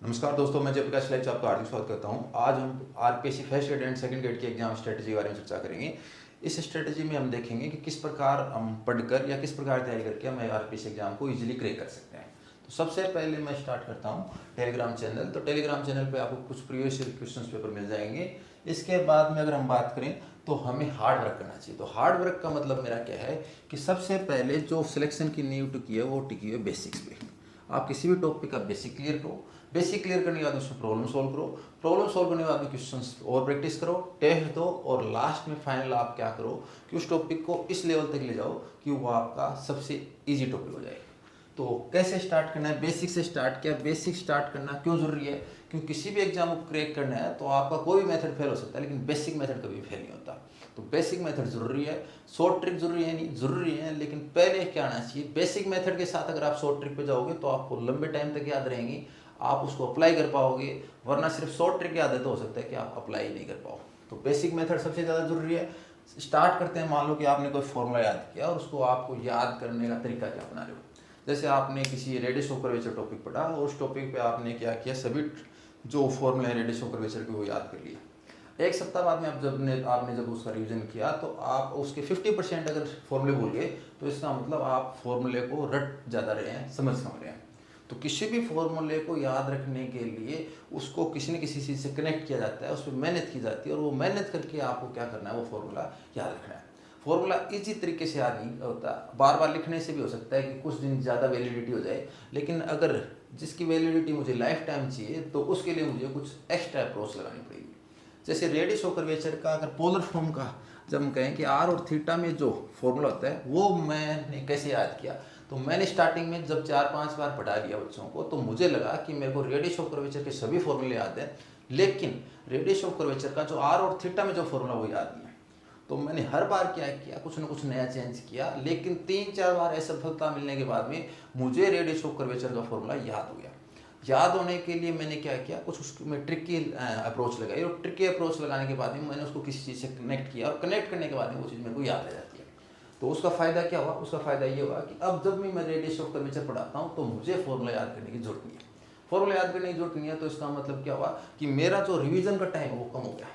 नमस्कार दोस्तों, मैं जयप्रकाश लाइव से आपका हार्दिक स्वागत करता हूं। आज हम RPSC first grade and second grade के एग्जाम स्ट्रेटजी के बारे में चर्चा करेंगे। इस स्ट्रेटजी में हम देखेंगे कि किस प्रकार हम पढ़कर या किस प्रकार तैयारी करके हम आरपीएससी एग्जाम को इजीली क्रैक कर सकते हैं। तो सबसे पहले मैं स्टार्ट करता हूं टेलीग्राम चैनल। तो टेलीग्राम चैनल पे आपको कुछ प्रीवियस क्वेश्चन पेपर मिल जाएंगे। इसके बाद में अगर हम बात करें तो हमें हार्ड वर्क करना चाहिए। तो हार्ड वर्क का मतलब मेरा क्या है कि सबसे पहले जो सिलेक्शन की नींव टिकी है वो टिकी है बेसिक्स पे। आप किसी भी टॉपिक का बेसिक क्लियर करो, बेसिक क्लियर करने के बाद उसमें प्रॉब्लम सॉल्व करो, प्रॉब्लम सॉल्व करने के बाद में क्वेश्चंस और प्रैक्टिस करो, टेस्ट दो और लास्ट में फाइनल आप क्या करो कि उस टॉपिक को इस लेवल तक ले जाओ कि वो आपका सबसे इजी टॉपिक हो जाए। तो कैसे स्टार्ट करना है? बेसिक से स्टार्ट किया। बेसिक स्टार्ट करना क्यों जरूरी है? क्योंकि किसी भी एग्जाम को क्रैक करना है तो आपका कोई भी मेथड फेल हो सकता है, लेकिन बेसिक मेथड कभी फेल नहीं होता। तो बेसिक मेथड जरूरी है। शॉर्ट ट्रिक जरूरी है नहीं, जरूरी है, लेकिन पहले क्या आना चाहिए? बेसिक मेथड के साथ अगर आप शॉर्ट ट्रिक पे जाओगे तो आपको लंबे टाइम तक याद रहेंगी, आप उसको अप्लाई कर पाओगे। वरना सिर्फ शॉर्ट ट्रिक याद है तो हो सकता है कि आप अप्लाई नहीं कर पाओ। तो बेसिक मेथड सबसे ज़्यादा जरूरी है। स्टार्ट करते हैं। मान लो कि आपने कोई फॉर्मूला याद किया और उसको आपको याद करने का तरीका क्या बना रहे हो। जैसे आपने किसी रेडियस ऑफ कर्वेचर टॉपिक पढ़ा और उस टॉपिक पे आपने क्या किया, सभी जो फॉर्मूला है रेडियस ऑफ कर्वेचर के वो याद कर लिया। एक सप्ताह बाद में आपने जब उसका रिवीजन किया तो आप उसके 50% अगर फॉर्मूले भूल गए तो इसका मतलब आप फॉर्मूले को रट ज़्यादा रहे हैं, समझ कम रहे हैं। तो किसी भी फॉर्मूले को याद रखने के लिए उसको किसी न किसी चीज़ से कनेक्ट किया जाता है, उस पर मेहनत की जाती है और वो मेहनत करके आपको क्या करना है, वो फॉर्मूला याद रखना है। फॉर्मूला इजी तरीके से याद नहीं होता, बार बार लिखने से भी हो सकता है कि कुछ दिन ज़्यादा वैलिडिटी हो जाए, लेकिन अगर जिसकी वैलिडिटी मुझे लाइफ टाइम चाहिए तो उसके लिए मुझे कुछ एक्स्ट्रा अप्रोच लगानी पड़ेगी। जैसे रेडियस ऑफ कर्वेचर का अगर पोलर फॉर्म का जब हम कहें कि आर और थीटा में जो फॉर्मूला होता है वो मैंने कैसे याद किया, तो मैंने स्टार्टिंग में जब 4-5 बार पढ़ा दिया बच्चों को तो मुझे लगा कि मेरे को रेडियस ऑफ कर्वेचर के सभी फॉर्मूले याद हैं, लेकिन रेडियस ऑफ कर्वेचर का जो आर और थीटा में जो फॉर्मूला वो याद नहीं है। तो मैंने हर बार क्या किया, कुछ ना कुछ नया चेंज किया, लेकिन 3-4 बार असफलता मिलने के बाद में मुझे रेडियस ऑफ कर्वेचर का फॉर्मूला याद हो गया। याद होने के लिए मैंने क्या किया, कुछ उसमें ट्रिकी अप्रोच लगाई और ट्रिकी अप्रोच लगाने के बाद में मैंने उसको किसी चीज़ से कनेक्ट किया और कनेक्ट करने के बाद में वो चीज़ मेरे को याद रह जाती है। तो उसका फ़ायदा क्या हुआ? उसका फ़ायदा ये हुआ कि अब जब भी मैं रेडियस ऑफ कर्वेचर पढ़ाता हूँ तो मुझे फॉर्मूला याद करने की जरूरत नहीं है। फॉर्मूला याद करने की जरूरत नहीं है तो इसका मतलब क्या हुआ कि मेरा जो रिवीजन का टाइम है वो कम हो गया,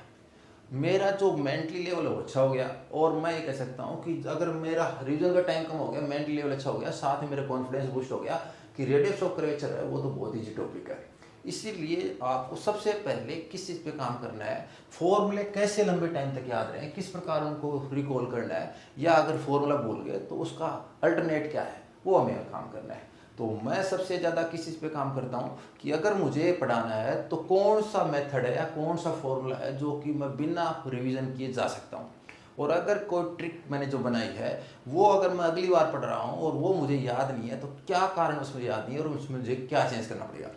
मेरा जो मेंटली लेवल है वो अच्छा हो गया। और मैं ये कह सकता हूँ कि अगर मेरा रिवीजन का टाइम कम हो गया, मेंटली लेवल अच्छा हो गया, साथ में मेरा कॉन्फिडेंस बूस्ट हो गया कि रेडियस ऑफ कर्वेचर है वो तो बहुत ईजी टॉपिक है। इसीलिए आपको सबसे पहले किस चीज़ पे काम करना है, फॉर्मूले कैसे लंबे टाइम तक याद रहें, किस प्रकार उनको रिकॉल करना है, या अगर फॉर्मूला भूल गए तो उसका अल्टरनेट क्या है वो हमें काम करना है। तो मैं सबसे ज़्यादा किस चीज़ पे काम करता हूँ कि अगर मुझे पढ़ाना है तो कौन सा मेथड है या कौन सा फॉर्मूला है जो कि मैं बिना रिवीजन किए जा सकता हूँ। और अगर कोई ट्रिक मैंने जो बनाई है वो अगर मैं अगली बार पढ़ रहा हूँ और वो मुझे याद नहीं है तो क्या कारण उसमें याद नहीं है और उसमें मुझे क्या चेंज करना पड़ेगा।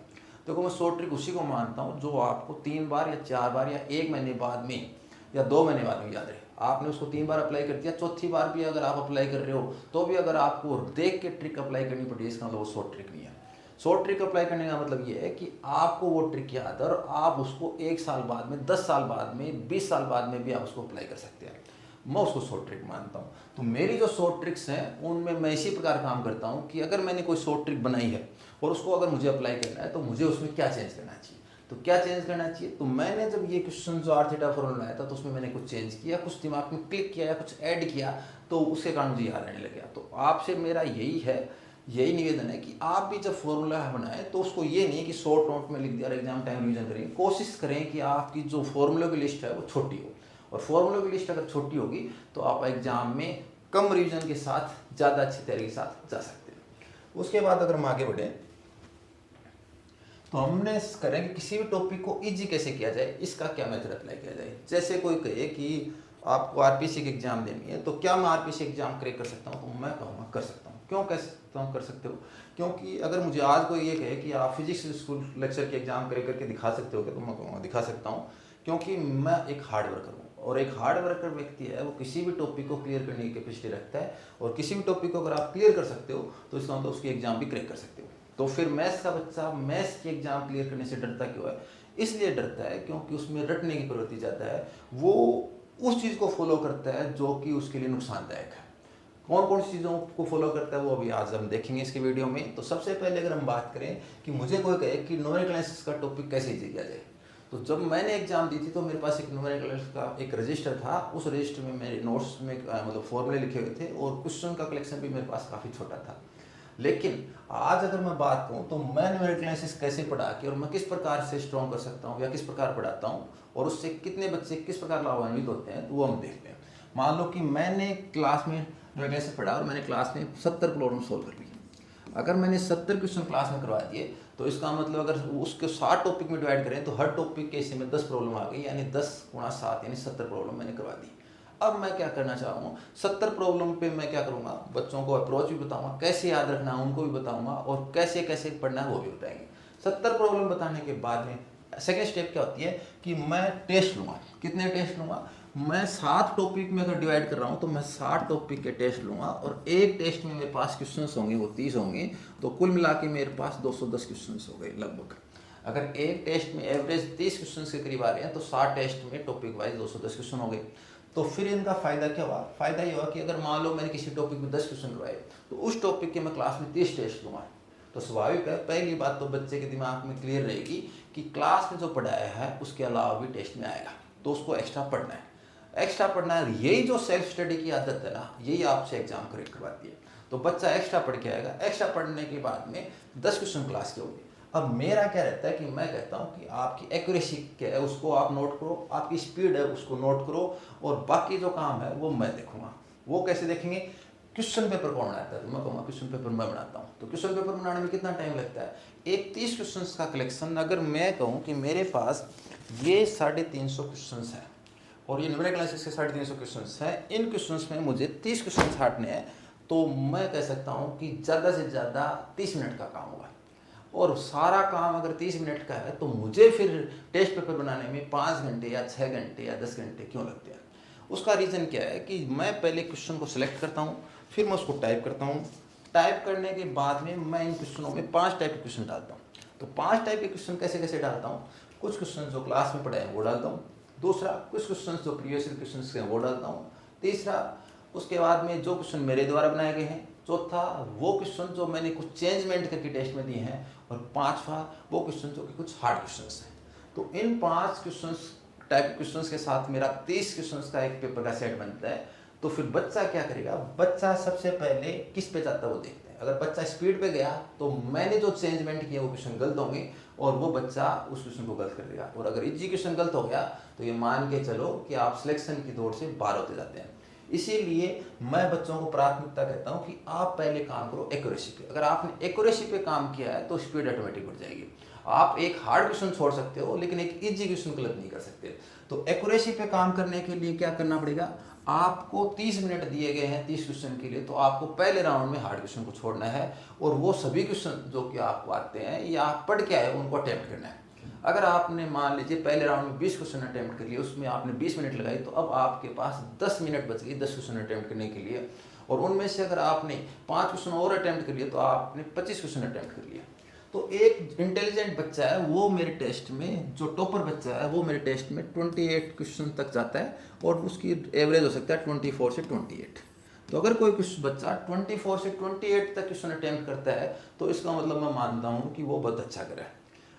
देखो, मैं शॉर्ट ट्रिक उसी को मानता हूँ जो आपको 3 बार या 4 बार या 1 महीने बाद में या 2 महीने बाद में याद रहे। आपने उसको 3 बार अप्लाई कर दिया, चौथी बार भी अगर आप अप्लाई कर रहे हो तो भी अगर आपको देख के ट्रिक अप्लाई करनी पड़ी है, इसका मतलब वो शॉर्ट ट्रिक नहीं है। शॉर्ट ट्रिक अप्लाई करने का मतलब ये है कि आपको वो ट्रिक याद है और आप उसको 1 साल बाद में, 10 साल बाद में, 20 साल बाद में भी आप उसको अप्लाई कर सकते हैं। मैं उसको शॉर्ट ट्रिक मानता हूँ। तो मेरी जो शॉर्ट ट्रिक्स हैं उनमें मैं इसी प्रकार काम करता हूँ कि अगर मैंने कोई शॉर्ट ट्रिक बनाई है और उसको अगर मुझे अप्लाई करना है तो मुझे उसमें क्या चेंज करना चाहिए। तो क्या चेंज करना चाहिए, तो मैंने जब ये क्वेश्चन जो आर थीटा फॉर्मूला बनाया था तो उसमें मैंने कुछ चेंज किया, कुछ दिमाग में क्लिक किया या कुछ ऐड किया, तो उसके कारण मुझे याद रहने लग गया। तो आपसे मेरा यही निवेदन है कि आप भी जब फॉर्मूला बनाएं तो उसको ये नहीं कि शॉर्ट नोट में लिख दिया और एग्जाम टाइम रिवीजन करें। कोशिश करें कि आपकी जो फॉर्मूलों की लिस्ट है वो छोटी हो, और फॉर्मूलों की लिस्ट अगर छोटी होगी तो आप एग्जाम में कम रिवीजन के साथ ज़्यादा अच्छी तरीके के साथ जा सकते हैं। उसके बाद अगर हम आगे बढ़ें तो हमने करें कि किसी भी टॉपिक को इजी कैसे किया जाए, इसका क्या मेथड अप्लाई किया जाए। जैसे कोई कहे कि आपको आरपीसी की एग्जाम देनी है तो क्या मैं आरपीसी एग्जाम क्रैक कर सकता हूँ, तो मैं कहूँगा कर सकता हूँ। क्यों कह सकता हूँ कर सकते हो? क्योंकि अगर मुझे आज कोई ये कहे कि आप फिजिक्स स्कूल लेक्चर की एग्जाम क्रैक करके दिखा सकते हो तो मैं कहूँगा दिखा सकता हूँ। क्योंकि मैं एक हार्ड वर्कर हूँ और एक हार्ड वर्कर व्यक्ति है वो किसी भी टॉपिक को क्लियर करने की कैपेसिटी रखता है, और किसी भी टॉपिक को अगर आप क्लियर कर सकते हो तो इसका मतलब उसकी एग्जाम भी क्रैक कर सकते हो। तो फिर मैथ्स का बच्चा मैथ्स की एग्जाम क्लियर करने से डरता क्यों है? इसलिए डरता है क्योंकि उसमें रटने की प्रवृत्ति ज़्यादा है, वो उस चीज़ को फॉलो करता है जो कि उसके लिए नुकसानदायक है। कौन कौन सी चीज़ों को फॉलो करता है वो अभी आज हम देखेंगे इसके वीडियो में। तो सबसे पहले अगर हम बात करें कि मुझे कोई कहे कि न्यूमेरिकल एनालिसिस का टॉपिक कैसे इजी किया जाए, तो जब मैंने एग्जाम दी थी तो मेरे पास एक न्यूमेरिकल एनालिसिस का एक रजिस्टर था। उस रजिस्टर में मेरे नोट्स में मतलब फॉर्मूले लिखे हुए थे और क्वेश्चन का कलेक्शन भी मेरे पास काफ़ी छोटा था। लेकिन आज अगर मैं बात कहूँ तो मैं न्यूमेरिकल एनालिसिस कैसे पढ़ा के और मैं किस प्रकार से स्ट्रॉन्ग कर सकता हूँ या किस प्रकार पढ़ाता हूँ और उससे कितने बच्चे किस प्रकार लाभान्वित होते हैं, तो वो हम देखते हैं। मान लो कि मैंने क्लास में न्यूमेरिकल एनालिसिस पढ़ा और मैंने क्लास में 70 प्रॉब्लम सोल्व कर ली। अगर मैंने 70 क्वेश्चन क्लास में करवा दिए तो इसका मतलब अगर उसके 60 टॉपिक में डिवाइड करें तो हर टॉपिक के हिस्से में 10 प्रॉब्लम आ गई, यानी 10 गुणा 7 यानी 70 प्रॉब्लम मैंने करवा दी। अब मैं क्या करना चाहूँगा, 70 प्रॉब्लम पे मैं क्या करूँगा, बच्चों को अप्रोच भी बताऊँगा, कैसे याद रखना है उनको भी बताऊँगा और कैसे कैसे पढ़ना है वो भी बताएंगे। 70 प्रॉब्लम बताने के बाद में सेकेंड स्टेप क्या होती है कि मैं टेस्ट लूँगा। कितने टेस्ट लूँगा, मैं 7 टॉपिक में अगर डिवाइड कर रहा हूँ तो मैं 7 टॉपिक के टेस्ट लूँगा और एक टेस्ट में मेरे पास क्वेश्चंस होंगे वो 30 होंगे, तो कुल मिला के मेरे पास 210 क्वेश्चंस हो गए लगभग। अगर एक टेस्ट में एवरेज 30 क्वेश्चंस के करीब आ रहे हैं तो 7 टेस्ट में टॉपिक वाइज 210 क्वेश्चन हो गए। तो फिर इनका फ़ायदा क्या हुआ, फ़ायदा ये हुआ कि अगर मान लो मैंने किसी टॉपिक में 10 क्वेश्चन करवाए तो उस टॉपिक के मैं क्लास में 30 टेस्ट लूँगा। तो स्वाभाविक है, पहली बात तो बच्चे के दिमाग में क्लियर रहेगी कि क्लास में जो पढ़ाया है उसके अलावा भी टेस्ट में आएगा, तो उसको एक्स्ट्रा पढ़ना है, एक्स्ट्रा पढ़ना है। यही जो सेल्फ स्टडी की आदत है ना, यही आपसे एग्जाम करेक्ट करवाती है। तो बच्चा एक्स्ट्रा पढ़ के आएगा, एक्स्ट्रा पढ़ने के बाद में 10 क्वेश्चन क्लास के होंगे। अब मेरा क्या रहता है कि मैं कहता हूँ कि आपकी एक्यूरेसी क्या है उसको आप नोट करो, आपकी स्पीड है उसको नोट करो और बाकी जो काम है वो मैं देखूंगा। वो कैसे देखेंगे, क्वेश्चन पेपर कौन बनाता है, तो मैं कहूँगा क्वेश्चन पेपर मैं बनाता हूँ। तो क्वेश्चन पेपर बनाने में कितना टाइम लगता है, एक 30 क्वेश्चन का कलेक्शन अगर मैं कहूँ कि मेरे पास ये 350 क्वेश्चन है और ये न्यूमेरिकल एनालिसिस के 350 क्वेश्चंस हैं, इन क्वेश्चंस में मुझे 30 क्वेश्चंस हटाने हैं, तो मैं कह सकता हूँ कि ज़्यादा से ज़्यादा 30 मिनट का काम होगा। और सारा काम अगर 30 मिनट का है तो मुझे फिर टेस्ट पेपर बनाने में 5 घंटे या 6 घंटे या 10 घंटे क्यों लगते हैं। उसका रीज़न क्या है कि मैं पहले क्वेश्चन को सिलेक्ट करता हूँ, फिर मैं उसको टाइप करता हूँ। टाइप करने के बाद में मैं इन क्वेश्चनों में 5 टाइप के क्वेश्चन डालता हूँ। तो 5 टाइप के क्वेश्चन कैसे कैसे डालता हूँ, कुछ क्वेश्चन जो क्लास में पढ़े हैं वो डालता हूँ, दूसरा कुछ क्वेश्चन जो प्रीवियस क्वेश्चन हैं वो डालता हूँ, तीसरा उसके बाद में जो क्वेश्चन मेरे द्वारा बनाए गए हैं, चौथा वो क्वेश्चन जो मैंने कुछ चेंजमेंट करके टेस्ट में दिए हैं, और पांचवा वो क्वेश्चन जो कि कुछ हार्ड क्वेश्चंस हैं। तो इन 5 क्वेश्चंस टाइप क्वेश्चंस के साथ मेरा 30 क्वेश्चंस का एक पेपर का सेट बनता है। तो फिर बच्चा क्या करेगा, बच्चा सबसे पहले किस पे जाता है वो देखते हैं। अगर बच्चा स्पीड पे गया तो मैंने जो चेंजमेंट किया वो क्वेश्चन गलत होंगे और वो बच्चा उस क्वेश्चन को गलत कर देगा। और अगर इजी क्वेश्चन गलत हो गया तो ये मान के चलो कि आप सिलेक्शन की दौड़ से बाहर होते जाते हैं। इसीलिए मैं बच्चों को प्राथमिकता कहता हूं कि आप पहले काम करो एक्यूरेसी पे। अगर आपने एक्यूरेसी पे काम किया है तो स्पीड ऑटोमेटिक बढ़ जाएगी। आप एक हार्ड क्वेश्चन छोड़ सकते हो लेकिन एक इजी क्वेश्चन गलत नहीं कर सकते। तो एक्यूरेसी पे काम करने के लिए क्या करना पड़ेगा, आपको 30 मिनट दिए गए हैं 30 क्वेश्चन के लिए, तो आपको पहले राउंड में हार्ड क्वेश्चन को छोड़ना है और वो सभी क्वेश्चन जो कि आपको आते हैं या आप पढ़ के आए उनको अटेम्प्ट करना है। अगर आपने मान लीजिए पहले राउंड में 20 क्वेश्चन अटेम्प्ट कर लिए, उसमें आपने 20 मिनट लगाई, तो अब आपके पास 10 मिनट बच गई 10 क्वेश्चन अटेम्प्ट करने के लिए। और उनमें से अगर आपने 5 क्वेश्चन और अटेम्प्ट कर लिए तो आपने 25 क्वेश्चन अटेम्प्ट कर लिया। तो एक इंटेलिजेंट बच्चा है वो मेरे टेस्ट में, जो टॉपर बच्चा है वो मेरे टेस्ट में 28 क्वेश्चन तक जाता है और उसकी एवरेज हो सकता है 24 से 28। तो अगर कोई कुछ बच्चा 24 से 28 तक क्वेश्चन अटेम्प्ट करता है तो इसका मतलब मैं मानता हूँ कि वो बहुत अच्छा कर रहा है।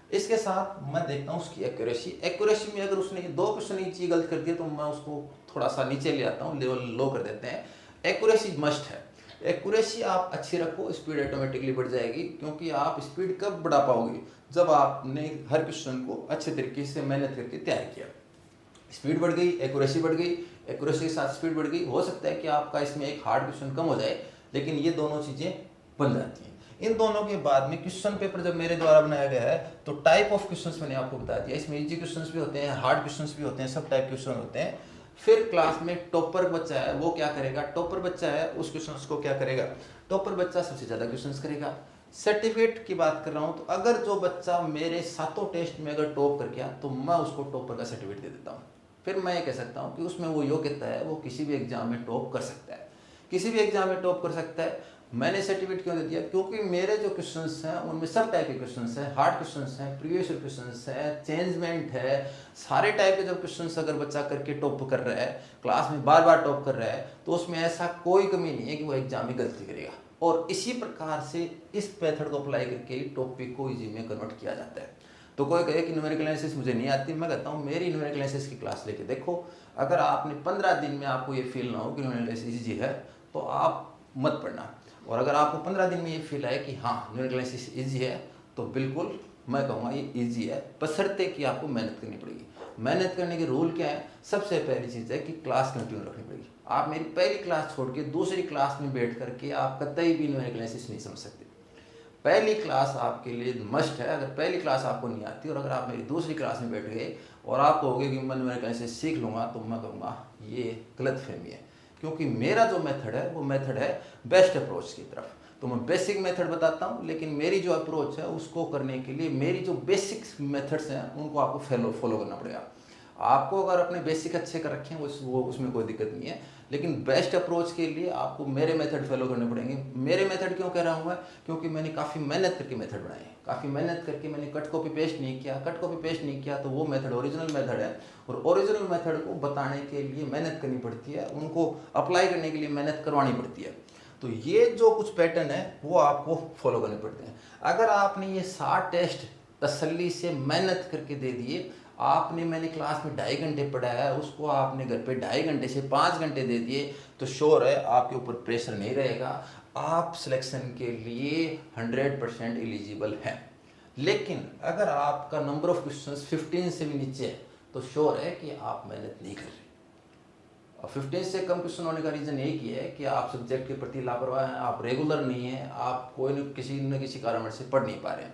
इसके साथ मैं देखता हूँ उसकी एक्यूरेसी में अगर उसने 2 क्वेश्चन एक चीज गलत कर दिया तो मैं उसको थोड़ा सा नीचे ले आता हूँ, लेवल लो कर देते हैं। एक्यूरेसी मस्ट है, एक्यूरेसी आप अच्छी रखो, स्पीड ऑटोमेटिकली बढ़ जाएगी। क्योंकि आप स्पीड कब बढ़ा पाओगे, जब आपने हर क्वेश्चन को अच्छे तरीके से मेहनत करके तैयार किया। स्पीड बढ़ गई, एक्यूरेसी बढ़ गई, एक्यूरेसी के साथ स्पीड बढ़ गई। हो सकता है कि आपका इसमें एक हार्ड क्वेश्चन कम हो जाए, लेकिन ये दोनों चीज़ें बन जाती हैं। इन दोनों के बाद में क्वेश्चन पेपर जब मेरे द्वारा बनाया गया है तो टाइप ऑफ क्वेश्चंस मैंने आपको बता दिया। इसमें इजी क्वेश्चंस भी होते हैं, हार्ड क्वेश्चंस भी होते हैं, सब टाइप क्वेश्चन होते हैं। फिर क्लास में टॉपर बच्चा है वो क्या करेगा, टॉपर बच्चा है उस क्वेश्चंस को क्या करेगा, टॉपर बच्चा सबसे ज़्यादा क्वेश्चंस करेगा। सर्टिफिकेट की बात कर रहा हूँ तो अगर जो बच्चा मेरे 7 टेस्ट में अगर टॉप कर गया तो मैं उसको टॉपर का सर्टिफिकेट दे देता हूँ। फिर मैं ये कह सकता हूँ कि उसमें वो योग्यता है, वो किसी भी एग्जाम में टॉप कर सकता है, किसी भी एग्जाम में टॉप कर सकता है। मैंने सर्टिफिकेट क्यों दे दिया? क्योंकि मेरे जो क्वेश्चंस हैं उनमें सब टाइप के क्वेश्चंस हैं, हार्ड क्वेश्चंस हैं, प्रीवियस क्वेश्चंस हैं, चेंजमेंट है, सारे टाइप के जब क्वेश्चंस अगर बच्चा करके टॉप कर रहा है, क्लास में बार बार टॉप कर रहा है, तो उसमें ऐसा कोई कमी नहीं है कि वो एग्जाम में गलती करेगा। और इसी प्रकार से इस मेथड को अप्लाई करके टॉपिक को ईजी में कन्वर्ट किया जाता है। तो कोई कहे कि न्यूमेरिकल एनालिसिस मुझे नहीं आती, मैं कहता हूँ मेरी न्यूमेरिकल एनालिसिस की क्लास लेके देखो। अगर आपने 15 दिन में आपको ये फील ना हो कि न्यूमेरिकल एनालिसिस ईजी है, तो आप मत पढ़ना। और अगर आपको 15 दिन में ये फील आए कि हाँ न्यूमेरिकल एनालिसिस ईजी है, तो बिल्कुल मैं कहूँगा ये ईजी है, बशर्ते कि आपको मेहनत करनी पड़ेगी। मेहनत करने के रूल क्या है? सबसे पहली चीज़ है कि क्लास कंटिन्यू रखनी पड़ेगी। आप मेरी पहली क्लास छोड़ के दूसरी क्लास में बैठ करके आप कतई भी न्यूमेरिकल एनालिसिस नहीं समझ सकते। पहली क्लास आपके लिए मस्ट है। अगर पहली क्लास आपको नहीं आती और अगर आप मेरी दूसरी क्लास में बैठ गए और आप कहोगे कि मैं न्यूमेरिकल एनालिसिस सीख लूँगा, तो मैं कहूँगा ये गलतफहमी है। क्योंकि मेरा जो मेथड है वो मेथड है बेस्ट अप्रोच की तरफ। तो मैं बेसिक मेथड बताता हूँ, लेकिन मेरी जो अप्रोच है उसको करने के लिए मेरी जो बेसिक मेथड्स हैं उनको आपको फॉलो करना पड़ेगा। आपको अगर अपने बेसिक अच्छे कर रखे हैं वो उसमें कोई दिक्कत नहीं है, लेकिन बेस्ट अप्रोच के लिए आपको मेरे मेथड फॉलो करने पड़ेंगे। मेरे मेथड क्यों कह रहा हूँ मैं? क्योंकि मैंने काफ़ी मेहनत करके मेथड बनाए हैं, काफ़ी मेहनत करके मैंने कट कॉपी पेस्ट नहीं किया। कट कॉपी पेस्ट नहीं किया तो वो मेथड ओरिजिनल मेथड है, और ओरिजिनल मेथड को बताने के लिए मेहनत करनी पड़ती है, उनको अप्लाई करने के लिए मेहनत करवानी पड़ती है। तो ये जो कुछ पैटर्न है वो आपको फॉलो करने पड़ते हैं। अगर आपने ये 60 टेस्ट तसल्ली से मेहनत करके दे दिए, आपने मैंने क्लास में 2.5 घंटे पढ़ाया है, उसको आपने घर पे 2.5 घंटे से 5 घंटे दे दिए, तो श्योर है आपके ऊपर प्रेशर नहीं रहेगा, आप सिलेक्शन के लिए 100% एलिजिबल हैं। लेकिन अगर आपका नंबर ऑफ क्वेश्चंस 15 से भी नीचे है, तो श्योर है कि आप मेहनत नहीं कर रहे। और 15 से कम क्वेश्चन होने का रीज़न एक ही है कि आप सब्जेक्ट के प्रति लापरवाह हैं, आप रेगुलर नहीं हैं, आप कोई न किसी कारण से पढ़ नहीं पा रहे हैं।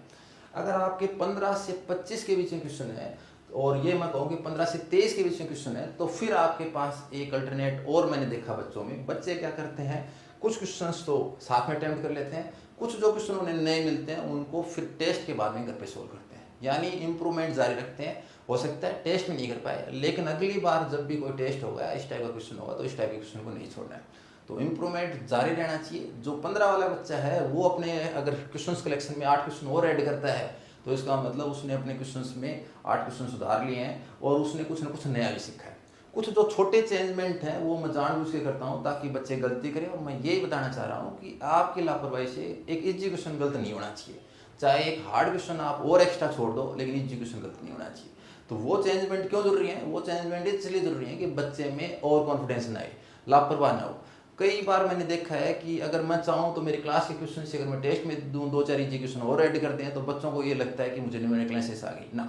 अगर आपके 15 से 25 के बीच में क्वेश्चन है, और ये मैं कहूँ कि 15 से 23 के बीच में क्वेश्चन है, तो फिर आपके पास एक अल्टरनेट और मैंने देखा बच्चों में। बच्चे क्या करते हैं, कुछ क्वेश्चंस तो साथ में अटेम्प्ट कर लेते हैं, कुछ जो क्वेश्चन उन्हें नए मिलते हैं उनको फिर टेस्ट के बाद में घर पे सोल्व करते हैं, यानी इंप्रूवमेंट जारी रखते हैं। हो सकता है टेस्ट में नहीं कर पाए, लेकिन अगली बार जब भी कोई टेस्ट होगा, इस टाइप का क्वेश्चन होगा, तो इस टाइप के क्वेश्चन को नहीं छोड़ना है। तो इंप्रूवमेंट जारी रहना चाहिए। जो 15 वाला बच्चा है वो अपने अगर क्वेश्चन कलेक्शन में 8 क्वेश्चन और ऐड करता है, तो इसका मतलब उसने अपने क्वेश्चंस में 8 क्वेश्चन सुधार लिए हैं और उसने कुछ ना कुछ नया भी सीखा है। कुछ जो छोटे चेंजमेंट हैं वो मैं जानबूझ के करता हूँ ताकि बच्चे गलती करें, और मैं यही बताना चाह रहा हूँ कि आपकी लापरवाही से एक इजी क्वेश्चन गलत नहीं होना चाहिए। चाहे एक हार्ड क्वेश्चन आप और एक्स्ट्रा छोड़ दो, लेकिन इजी क्वेश्चन गलत नहीं होना चाहिए। तो वो चेंजमेंट क्यों जरूरी है? वो चेंजमेंट इसलिए जरूरी है कि बच्चे में और कॉन्फिडेंस ना आए, लापरवाह ना हो। कई बार मैंने देखा है कि अगर मैं चाहूँ तो मेरी क्लास के क्वेश्चन से अगर मैं टेस्ट में दूँ 2-4 इजी क्वेश्चन और ऐड करते हैं, तो बच्चों को ये लगता है कि मुझे न्यूमेरिकल एनालिसिस आ गई ना।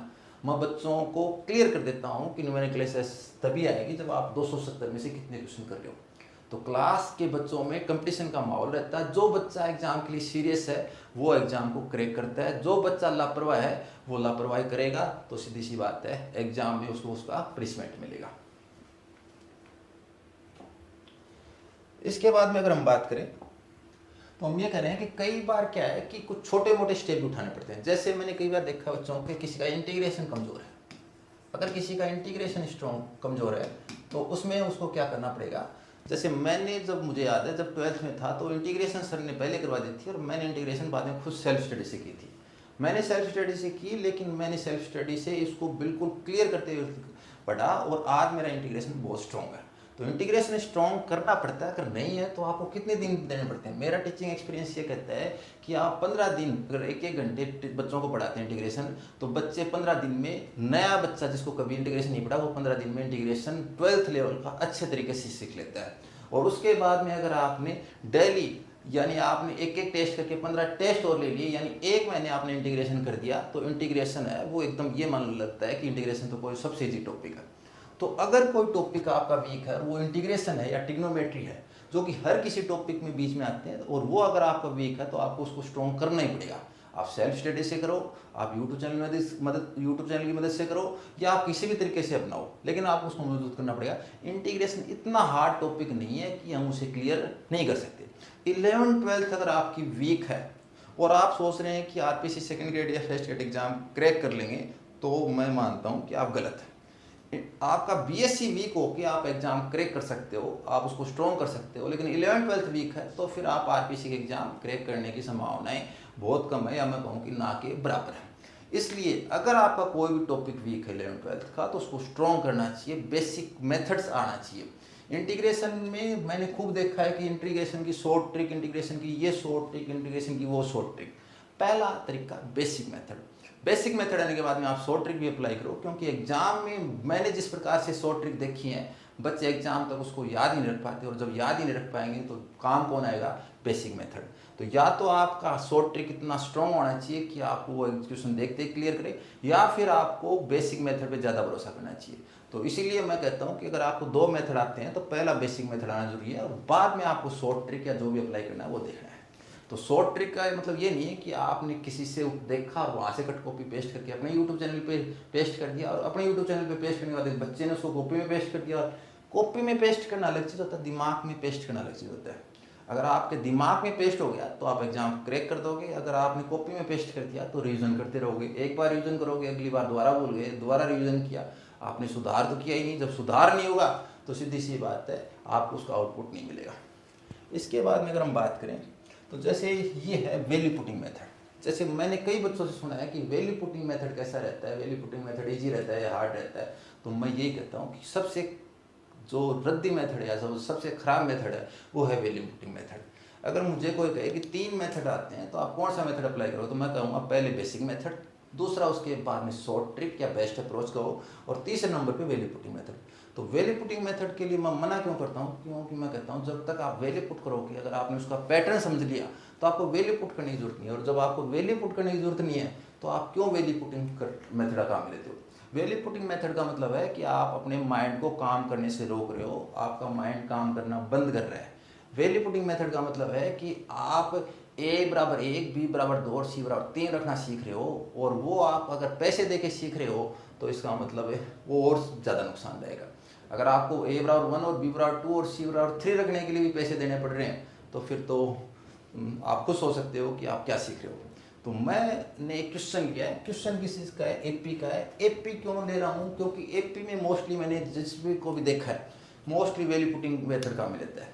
मैं बच्चों को क्लियर कर देता हूँ कि न्यूमेरिकल एनालिसिस तभी आएगी जब आप 270 में से कितने क्वेश्चन कर रहे हो। तो क्लास के बच्चों में कंपटीशन का माहौल रहता है। जो बच्चा एग्जाम के लिए सीरियस है वो एग्जाम को क्रैक करता है, जो बच्चा लापरवाह है वो लापरवाही करेगा, तो सीधी सी बात है एग्जाम में उसको उसका पनिशमेंट मिलेगा। इसके बाद में अगर हम बात करें तो हम ये कह रहे हैं कि कई बार क्या है कि कुछ छोटे मोटे स्टेप भी उठाने पड़ते हैं। जैसे मैंने कई बार देखा बच्चों के किसी का इंटीग्रेशन कमज़ोर है, अगर किसी का इंटीग्रेशन स्ट्रॉन्ग कमज़ोर है तो उसमें उसको क्या करना पड़ेगा। जैसे मैंने जब मुझे याद है जब 12th में था तो इंटीग्रेशन सर ने पहले करवा दी थी, और मैंने इंटीग्रेशन बाद में खुद सेल्फ स्टडी से की थी। मैंने सेल्फ स्टडी से की, लेकिन मैंने सेल्फ स्टडी से इसको बिल्कुल क्लियर करते हुए पढ़ा, और आज मेरा इंटीग्रेशन बहुत स्ट्रॉन्ग है। तो इंटीग्रेशन स्ट्रॉन्ग करना पड़ता है, अगर नहीं है तो आपको कितने दिन देने पड़ते हैं। मेरा टीचिंग एक्सपीरियंस ये कहता है कि आप 15 दिन अगर 1-1 घंटे बच्चों को पढ़ाते हैं इंटीग्रेशन, तो बच्चे 15 दिन में, नया बच्चा जिसको कभी इंटीग्रेशन नहीं पढ़ा वो 15 दिन में इंटीग्रेशन 12th लेवल का अच्छे तरीके से सीख लेता है। और उसके बाद में अगर आपने डेली यानी आपने एक एक टेस्ट करके 15 टेस्ट और ले लिए, यानी 1 महीने आपने इंटीग्रेशन कर दिया, तो इंटीग्रेशन है वो एकदम ये मान लगता है कि इंटीग्रेशन तो कोई सबसे ईजी टॉपिक है। तो अगर कोई टॉपिक आपका वीक है, वो इंटीग्रेशन है या ट्रिग्नोमेट्री है, जो कि हर किसी टॉपिक में बीच में आते हैं, और वो अगर आपका वीक है तो आपको उसको स्ट्रॉन्ग करना ही पड़ेगा। आप सेल्फ स्टडी से करो, आप यूट्यूब चैनल की मदद से करो, या आप किसी भी तरीके से अपनाओ, लेकिन आपको उसको मजबूत करना पड़ेगा। इंटीग्रेशन इतना हार्ड टॉपिक नहीं है कि हम उसे क्लियर नहीं कर सकते। 11th-12th अगर आपकी वीक है और आप सोच रहे हैं कि आरपीसी सेकंड ग्रेड या फर्स्ट ग्रेड एग्जाम क्रैक कर लेंगे, तो मैं मानता हूँ कि आप गलत हैं। आपका बीएससी वीक हो कि आप एग्जाम क्रैक कर सकते हो, आप उसको स्ट्रॉन्ग कर सकते हो, लेकिन 11th-12th वीक है तो फिर आप आरपीसी के एग्जाम क्रैक करने की संभावनाएं बहुत कम है, या मैं कहूँ कि ना के बराबर है। इसलिए अगर आपका कोई भी टॉपिक वीक है 11th-12th का तो उसको स्ट्रॉन्ग करना चाहिए, बेसिक मेथड्स आना चाहिए। इंटीग्रेशन में मैंने खूब देखा है कि इंटीग्रेशन की शॉर्ट ट्रिक, इंटीग्रेशन की ये शॉर्ट ट्रिक, इंटीग्रेशन की वो शॉर्ट ट्रिक। पहला तरीका बेसिक मेथड। बेसिक मेथड आने के बाद में आप शॉर्ट ट्रिक भी अप्लाई करो, क्योंकि एग्जाम में मैंने जिस प्रकार से शॉर्ट ट्रिक देखी है, बच्चे एग्जाम तक उसको याद ही नहीं रख पाते, और जब याद ही नहीं रख पाएंगे तो काम कौन आएगा? Basic method. तो या तो आपका शॉर्ट ट्रिक इतना स्ट्रॉन्ग होना चाहिए कि आपको वो एग्जीक्यूशन देखते ही क्लियर करे, या फिर आपको बेसिक मेथड पे ज़्यादा भरोसा करना चाहिए। तो इसीलिए मैं कहता हूँ कि अगर आपको 2 मेथड आते हैं तो पहला बेसिक मेथड आना जरूरी है, और बाद में आपको शॉर्ट ट्रिक या जो भी अप्लाई करना है वो देखना है। तो शॉर्ट ट्रिक का मतलब ये नहीं है कि आपने किसी से देखा और वहाँ से कट कॉपी पेस्ट करके अपने यूट्यूब चैनल पे पेस्ट कर दिया, और अपने यूट्यूब चैनल पे पेस्ट करने के बाद बच्चे ने उसको कॉपी में पेस्ट कर दिया। और कॉपी में पेस्ट करना अलग चीज़ होता है, दिमाग में पेस्ट करना अलग चीज़ होता है। अगर आपके दिमाग में पेस्ट हो गया तो आप एग्जाम क्रैक कर दोगे, अगर आपने कॉपी में पेस्ट कर दिया तो रिवीजन करते रहोगे। एक बार रिवीजन करोगे, अगली बार दोबारा भूल गए, दोबारा रिवीजन किया, आपने सुधार तो किया ही नहीं। जब सुधार नहीं होगा तो सीधी सी बात है, आपको उसका आउटपुट नहीं मिलेगा। इसके बाद में अगर हम बात करें तो जैसे ये है वैल्यू पुटिंग मेथड। जैसे मैंने कई बच्चों से सुना है कि वैल्यू पुटिंग मेथड कैसा रहता है, वैल्यू पुटिंग मेथड इजी रहता है या हार्ड रहता है। तो मैं यही कहता हूँ कि सबसे जो रद्दी मेथड है या सबसे खराब मेथड है वो है वैल्यू पुटिंग मेथड। अगर मुझे कोई कहे कि 3 मेथड आते हैं तो आप कौन सा मेथड अप्लाई करो, तो मैं कहूँगा पहले बेसिक मेथड, दूसरा उसके बाद में शॉर्ट ट्रिक या बेस्ट अप्रोच कहो, और तीसरे नंबर पे वैल्यू पुटिंग मेथड। तो वैल्यू पुटिंग मेथड के लिए मैं मना क्यों करता हूँ? क्योंकि मैं कहता हूँ जब तक आप वैल्यू पुट करोगे, अगर आपने उसका पैटर्न समझ लिया तो आपको वैल्यू पुट करने की जरूरत नहीं है, और जब आपको वैल्यू पुट करने की जरूरत नहीं है तो आप क्यों वैल्यू पुटिंग मेथड का काम लेते हो? वैल्यू पुटिंग मेथड का मतलब है कि आप अपने माइंड को काम करने से रोक रहे हो, आपका माइंड काम करना बंद कर रहा है। वैल्यू पुटिंग मेथड का मतलब है कि आप a बराबर 1, b बराबर 2 और c बराबर 3 रखना सीख रहे हो, और वो आप अगर पैसे दे के सीख रहे हो तो इसका मतलब है वो और ज़्यादा नुकसान रहेगा। अगर आपको a बराबर 1 और b बराबर 2 और c बराबर 3 रखने के लिए भी पैसे देने पड़ रहे हैं तो फिर तो आप खुद सोच सकते हो कि आप क्या सीख रहे हो। तो मैंने एक क्वेश्चन किया है, क्वेश्चन किस चीज़ का है? एपी का है। एपी क्यों ले रहा हूँ? क्योंकि एपी में मोस्टली मैंने जिस भी को भी देखा है मोस्टली वैल्यू पुटिंग मेथड काम में लेता है।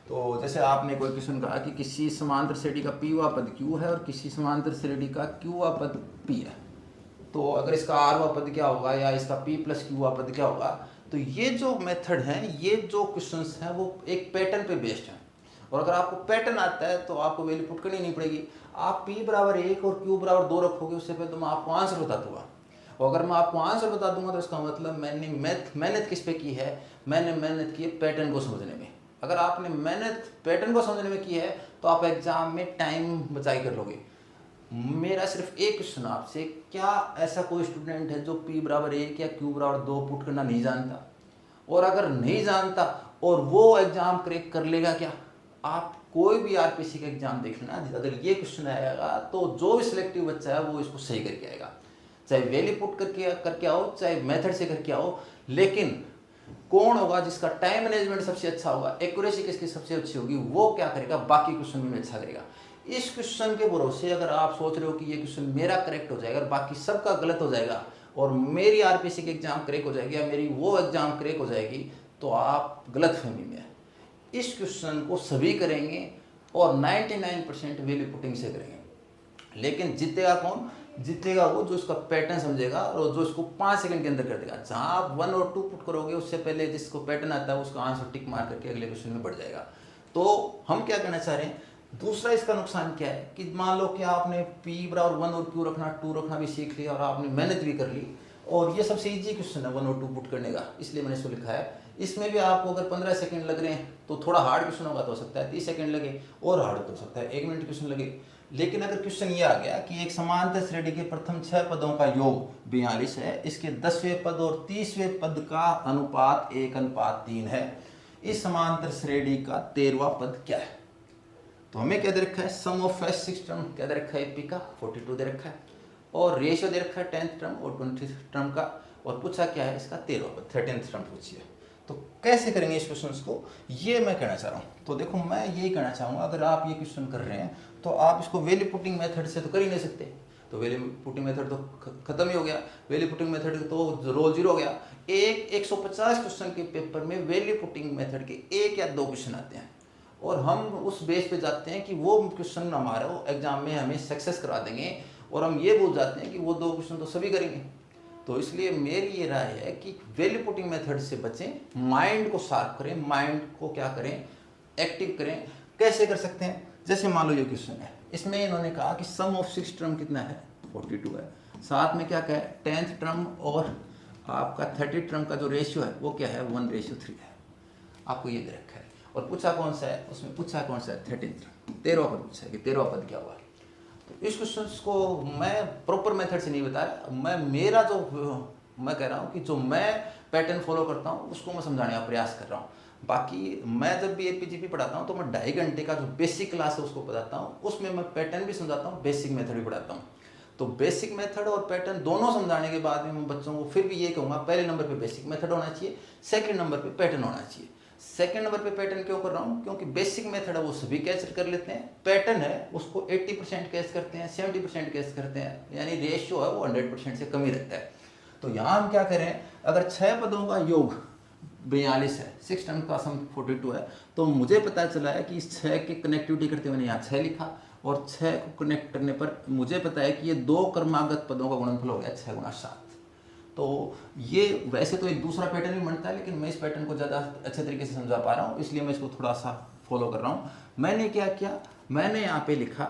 तो जैसे आपने कोई क्वेश्चन कहा कि किसी समांतर श्रेणी का पीवा पद क्यू है और किसी समांतर श्रेणी का क्यूवा पद पी है, तो अगर इसका आरवा पद क्या होगा या इसका पी प्लस क्यूवा पद क्या होगा? तो ये जो मेथड है, ये जो क्वेश्चंस हैं वो एक पैटर्न पे बेस्ड हैं, और अगर आपको पैटर्न आता है तो आपको वैल्यू पुट करनी नहीं पड़ेगी। आप p बराबर 1 और q बराबर 2 रखोगे, उससे पहले तो मैं आपको आंसर बता दूंगा, और अगर मैं आपको आंसर बता दूंगा तो इसका मतलब मैंने मेहनत किस पे की है? मैंने मेहनत की है पैटर्न को समझने में। अगर आपने मेहनत पैटर्न को समझने में की है तो आप एग्जाम में टाइम बचाई कर लोगे। मेरा सिर्फ एक क्वेश्चन आपसे, क्या ऐसा कोई स्टूडेंट है जो p बराबर 1 या q बराबर 2 पुट करना नहीं जानता? और अगर नहीं जानता और वो एग्जाम क्रैक कर लेगा क्या? आप कोई भी आरपीसी का एग्जाम देख लेना, अगर ये क्वेश्चन आएगा तो जो भी सिलेक्टिव बच्चा है वो इसको सही करके आएगा, चाहे वैल्यू पुट करके आओ, चाहे मेथड से करके आओ। लेकिन कौन होगा जिसका टाइम मैनेजमेंट सबसे अच्छा होगा, एक्यूरेसी किसकी सबसे अच्छी होगी, वो क्या करेगा? बाकी क्वेश्चन में अच्छा करेगा। इस क्वेश्चन के भरोसे अगर आप सोच रहे हो कि ये क्वेश्चन मेरा करेक्ट हो जाएगा, बाकी सबका गलत हो जाएगा और मेरी आरपीसी की एग्जाम क्रैक हो जाएगी या मेरी वो एग्जाम क्रैक हो जाएगी, तो आप गलत फहमी में है। इस क्वेश्चन को सभी करेंगे और 99% वैल्यू पुटिंग से करेंगे, लेकिन जीतेगा कौन? जीतेगा वो जो इसका पैटर्न समझेगा और जो इसको 5 सेकंड के अंदर कर देगा। जहां आप 1 और 2 पुट करोगे उससे पहले जिसको पैटर्न आता है उसका आंसर टिक मार करके अगले क्वेश्चन में बढ़ जाएगा। तो हम क्या करना चाह रहे हैं? दूसरा इसका नुकसान क्या है कि मान लो कि आपने p बराबर 1 और q रखना 2 रखना भी सीख लिया और आपने मेहनत भी कर ली, और ये सबसे इजी क्वेश्चन है 1 और 2 पुट करने का, इसलिए मैंने इसको लिखा है। इसमें भी आपको अगर 15 सेकंड लग रहे हैं तो थोड़ा हार्ड क्वेश्चन होगा तो हो सकता है 30 सेकंड लगे, और हार्ड हो सकता है 1 मिनट क्वेश्चन लगे। लेकिन अगर क्वेश्चन ये आ गया कि एक समांतर श्रेणी के प्रथम 6 पदों का योग 42 है, इसके 10वें पद और 30वें पद का अनुपात 1:3 है, इस समांतर श्रेणी का 13वां पद क्या है? तो हमें क्या दे रखा है? सम ऑफ फर्स्ट 6 टर्म क्या दे रखा है? पी का 42 दे रखा है, और रेशियो दे रखा है 10th टर्म और 20th टर्म का, और पूछा क्या है? इसका 13वां पद 13th टर्म पूछिए। तो कैसे करेंगे इस क्वेश्चन को, ये मैं कहना चाह रहा हूँ। तो देखो मैं यही कहना चाहूँगा, अगर आप ये क्वेश्चन कर रहे हैं तो आप इसको वैल्यू पुटिंग मेथड से तो कर ही नहीं सकते, तो वैल्यू पुटिंग मेथड तो खत्म ही हो गया, वैल्यू पुटिंग मेथड तो रोल 0 हो गया। 150 क्वेश्चन के पेपर में वैल्यू पुटिंग मेथड के 1 या 2 क्वेश्चन आते हैं और हम उस बेस पे जाते हैं कि वो क्वेश्चन हमारा एग्जाम में हमें सक्सेस करा देंगे और हम ये बोल जाते हैं कि वो 2 क्वेश्चन तो सभी करेंगे। तो इसलिए मेरी ये राय है कि वैल्यू पुटिंग मेथड से बचें, माइंड को शार्प करें, माइंड को क्या करें, एक्टिव करें। कैसे कर सकते हैं? जैसे मान लो ये क्वेश्चन है, इसमें इन्होंने कहा कि सम ऑफ 6 टर्म कितना है, 42 है। साथ में क्या क्या है, 10th टर्म और आपका 30 टर्म का जो रेशियो है वो क्या है, 1:3 है। आपको ये दे रखा है और पूछा कौन सा है, उसमें पूछा कौन सा है, 13वां पद पूछा है कि 13वां पद क्या हुआ। तो इस क्वेश्चन को मैं प्रॉपर मेथड से नहीं बता रहा, मैं कह रहा हूँ कि जो मैं पैटर्न फॉलो करता हूँ उसको मैं समझाने का प्रयास कर रहा हूँ। बाकी मैं जब भी एपीजीपी पढ़ाता हूँ तो मैं 2.5 घंटे का जो बेसिक क्लास है उसको पढ़ाता हूँ, उसमें मैं पैटर्न भी समझाता हूँ, बेसिक मेथड भी पढ़ाता हूँ। तो बेसिक मेथड और पैटर्न दोनों समझाने के बाद में मैं बच्चों को फिर भी ये कहूँगा, पहले नंबर पे बेसिक मेथड होना चाहिए, सेकंड नंबर पे पैटर्न होना चाहिए। सेकंड नंबर पे पैटर्न क्यों कर रहा हूँ, क्योंकि बेसिक मेथड है वो सभी कैच कर लेते हैं, पैटर्न है उसको 80% कैच करते हैं, 70% कैच करते हैं, यानी रेशियो है वो 100% से कम ही रहता है। तो यहाँ हम क्या करें, अगर 6 पदों का योग 42 है, 6 टर्म का सम 42 है, तो मुझे पता चला है कि इस 6 की कनेक्टिविटी करते हुए मैंने यहाँ 6 लिखा और 6 को कनेक्ट करने पर मुझे पता है कि ये 2 क्रमागत पदों का गुणनफल हो गया 6 × 7। तो ये वैसे तो एक दूसरा पैटर्न भी बनता है, लेकिन मैं इस पैटर्न को ज़्यादा अच्छे तरीके से समझा पा रहा हूँ, इसलिए मैं इसको थोड़ा सा फॉलो कर रहा हूँ। मैंने क्या किया, मैंने यहाँ पे लिखा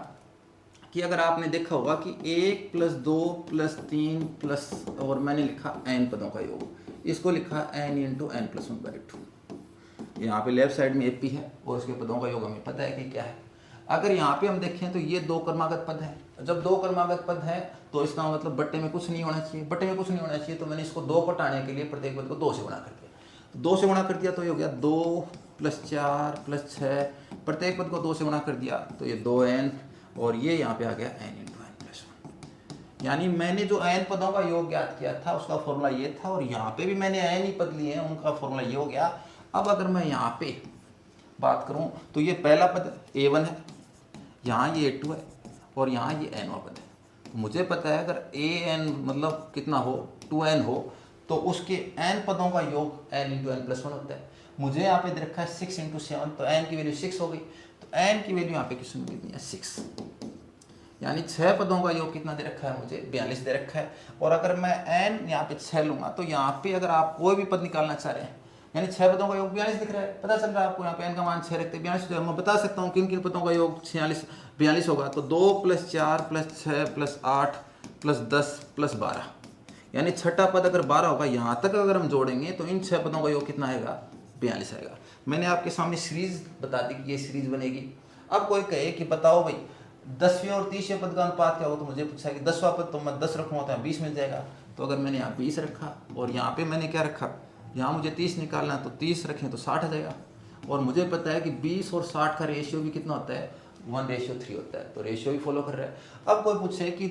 कि अगर आपने देखा होगा कि 1 + 2 + 3 प्लस और मैंने लिखा n पदों का योग, इसको लिखा n × n + 1/2। यहाँ पे लेफ्ट साइड में AP है और उसके पदों का योग हमें पता है कि क्या है। अगर यहाँ पे हम देखें तो ये 2 क्रमागत पद है, जब 2 क्रमागत पद है तो इसका मतलब बट्टे में कुछ नहीं होना चाहिए, बट्टे में कुछ नहीं होना चाहिए। तो मैंने इसको 2 को हटाने के लिए प्रत्येक पद को 2 से गुणा कर दिया, तो 2 से गुणा कर दिया तो ये हो गया 2 + 4 + 6, प्रत्येक पद को 2 से गुणा कर दिया तो ये 2n और ये यहाँ पे आ गया n × n + 1। यानी मैंने जो n पदों का योग ज्ञात किया था उसका फॉर्मूला ये था और यहाँ पे भी मैंने n ही पद लिए हैं, उनका फॉर्मूला ये हो गया। अब अगर मैं यहाँ पे बात करूँ तो ये पहला पद a1 है, यहाँ ये a2 है और यहाँ ये n वां पद है। तो मुझे पता है अगर an मतलब कितना हो, 2n हो, तो उसके n पदों का योग n × n + 1 होता है। मुझे यहाँ पे दे रखा है 6 × 7, तो n की वैल्यू 6 हो गई, तो n की वैल्यू यहाँ पे कितनी कितनी है, 6। यानी 6 पदों का योग कितना दे रखा है, मुझे 42 दे रखा है। और अगर मैं n यहाँ पे 6 लूँगा तो यहाँ पे अगर आप कोई भी पद निकालना चाह रहे हैं, यानी 6 पदों का योग 42 दिख रहा है, पता चल रहा है आपको, यहाँ पे n का मान 6 रखते 42 जो है, मैं बता सकता हूँ किन किन पदों का योग 42 होगा। तो 2 + 4 + 6 + 8 + 10 + 12, यानी छठा पद अगर 12 होगा, यहाँ तक अगर हम जोड़ेंगे तो इन 6 पदों का योग कितना आएगा, 42 आएगा। मैंने आपके सामने सीरीज बता दी कि ये सीरीज बनेगी। अब कोई कहे कि बताओ भाई 10वें और 30वें पद का अनुपात क्या हो, तो मुझे पूछा कि 10वां पद तो मैं 10 रखूँगा तो 20 मिल जाएगा। तो अगर मैंने यहाँ 20 रखा और यहाँ पे मैंने क्या रखा, यहाँ मुझे 30 निकालना है तो 30 रखें तो 60 आ जाएगा। और मुझे पता है कि 20 और 60 का रेशियो भी कितना होता है, 1:3 होता है, तो रेशियो भी फॉलो कर रहा है। अब कोई पूछे कि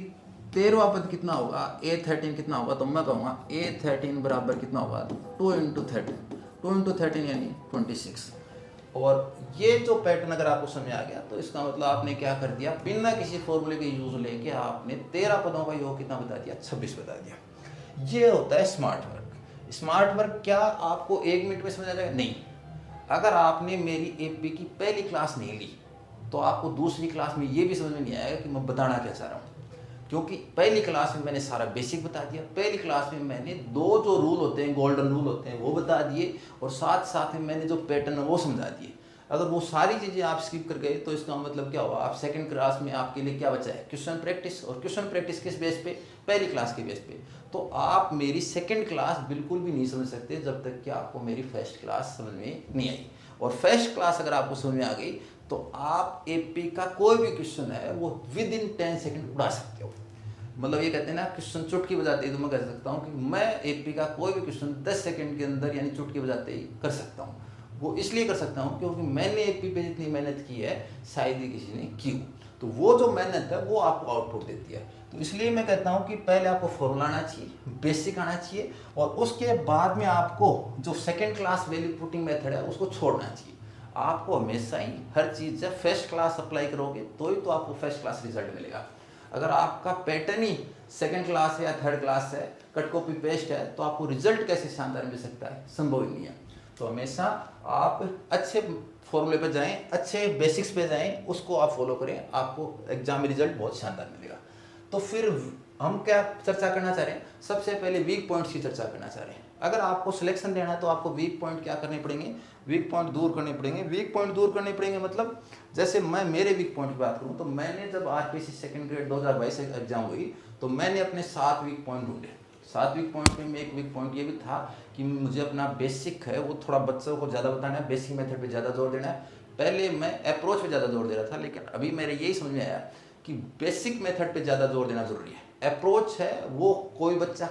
13वां पद कितना होगा, A13 कितना होगा, तो मैं कहूँगा A13 बराबर कितना होगा, 2 × 13, 2 × 13 यानी 26। और ये जो पैटर्न अगर आपको समझ आ गया तो इसका मतलब आपने क्या कर दिया, बिना किसी फॉर्मूले के यूज लेके आपने 13 पदों का योग कितना बता दिया, 26 बता दिया। ये होता है स्मार्ट वर्क। स्मार्ट वर्क क्या आपको 1 मिनट में समझ आ जाएगा, नहीं। अगर आपने मेरी एपी की पहली क्लास नहीं ली तो आपको दूसरी क्लास में ये भी समझ में नहीं आएगा कि मैं बताना क्या चाह रहा हूँ, क्योंकि पहली क्लास में मैंने सारा बेसिक बता दिया, पहली क्लास में मैंने 2 जो रूल होते हैं, गोल्डन रूल होते हैं, वो बता दिए, और साथ साथ में मैंने जो पैटर्न है वो समझा दिए। अगर वो सारी चीज़ें आप स्किप कर गए तो इसका मतलब क्या हुआ, आप सेकंड क्लास में आपके लिए क्या बचा है, क्वेश्चन प्रैक्टिस। और क्वेश्चन प्रैक्टिस किस बेस पे, पहली क्लास के बेस पे। तो आप मेरी सेकंड क्लास बिल्कुल भी नहीं समझ सकते जब तक कि आपको मेरी फर्स्ट क्लास समझ में नहीं आई। और फर्स्ट क्लास अगर आपको समझ में आ गई तो आप एपी का कोई भी क्वेश्चन है वो विदिन 10 सेकेंड उड़ा सकते हो। मतलब ये कहते हैं ना, क्वेश्चन चुटकी बजाते ही, तो मैं कह सकता हूँ कि मैं एपी का कोई भी क्वेश्चन 10 सेकंड के अंदर यानी चुटकी बजाते ही कर सकता हूँ। वो इसलिए कर सकता हूँ क्योंकि मैंने एपी पे जितनी मेहनत की है शायद ही किसी ने की हो, तो वो जो मेहनत है वो आपको आउटपुट देती है। तो इसलिए मैं कहता हूँ कि पहले आपको फॉर्मूला आना चाहिए, बेसिक आना चाहिए, और उसके बाद में आपको जो second class value putting method है उसको छोड़ना चाहिए। आपको हमेशा ही हर चीज़ जब फर्स्ट क्लास अप्लाई करोगे तो ही तो आपको फर्स्ट क्लास रिजल्ट मिलेगा। अगर आपका पैटर्न ही सेकंड क्लास है या थर्ड क्लास है, कट कॉपी पेस्ट है, तो आपको रिजल्ट कैसे शानदार मिल सकता है? संभव ही नहीं है। तो हमेशा आप अच्छे फॉर्मूले पे जाएं, अच्छे बेसिक्स पे जाएं, उसको आप फॉलो करें, आपको एग्जाम में रिजल्ट बहुत शानदार मिलेगा। तो फिर हम क्या चर्चा करना चाह रहे हैं? सबसे पहले वीक पॉइंट्स की चर्चा करना चाह रहे हैं। अगर आपको सिलेक्शन देना है तो आपको वीक पॉइंट क्या करने पड़ेंगे? वीक पॉइंट दूर करने पड़ेंगे। वीक पॉइंट दूर करने पड़ेंगे मतलब जैसे मैं मेरे वीक पॉइंट की बात करूं तो मैंने जब आरपीसी सेकंड ग्रेड 2022 एग्जाम हुई तो मैंने अपने 7 वीक पॉइंट ढूंढे। 7 वीक पॉइंट में एक वीक पॉइंट ये भी था कि मुझे अपना बेसिक है वो थोड़ा बच्चों को ज़्यादा बताना है, बेसिक मेथड पे ज़्यादा जोर देना है। पहले मैं अप्रोच पे ज़्यादा जोर दे रहा था, लेकिन अभी मेरे यही समझ में आया कि बेसिक मेथड पे ज़्यादा जोर देना ज़रूरी है। अप्रोच है वो कोई बच्चा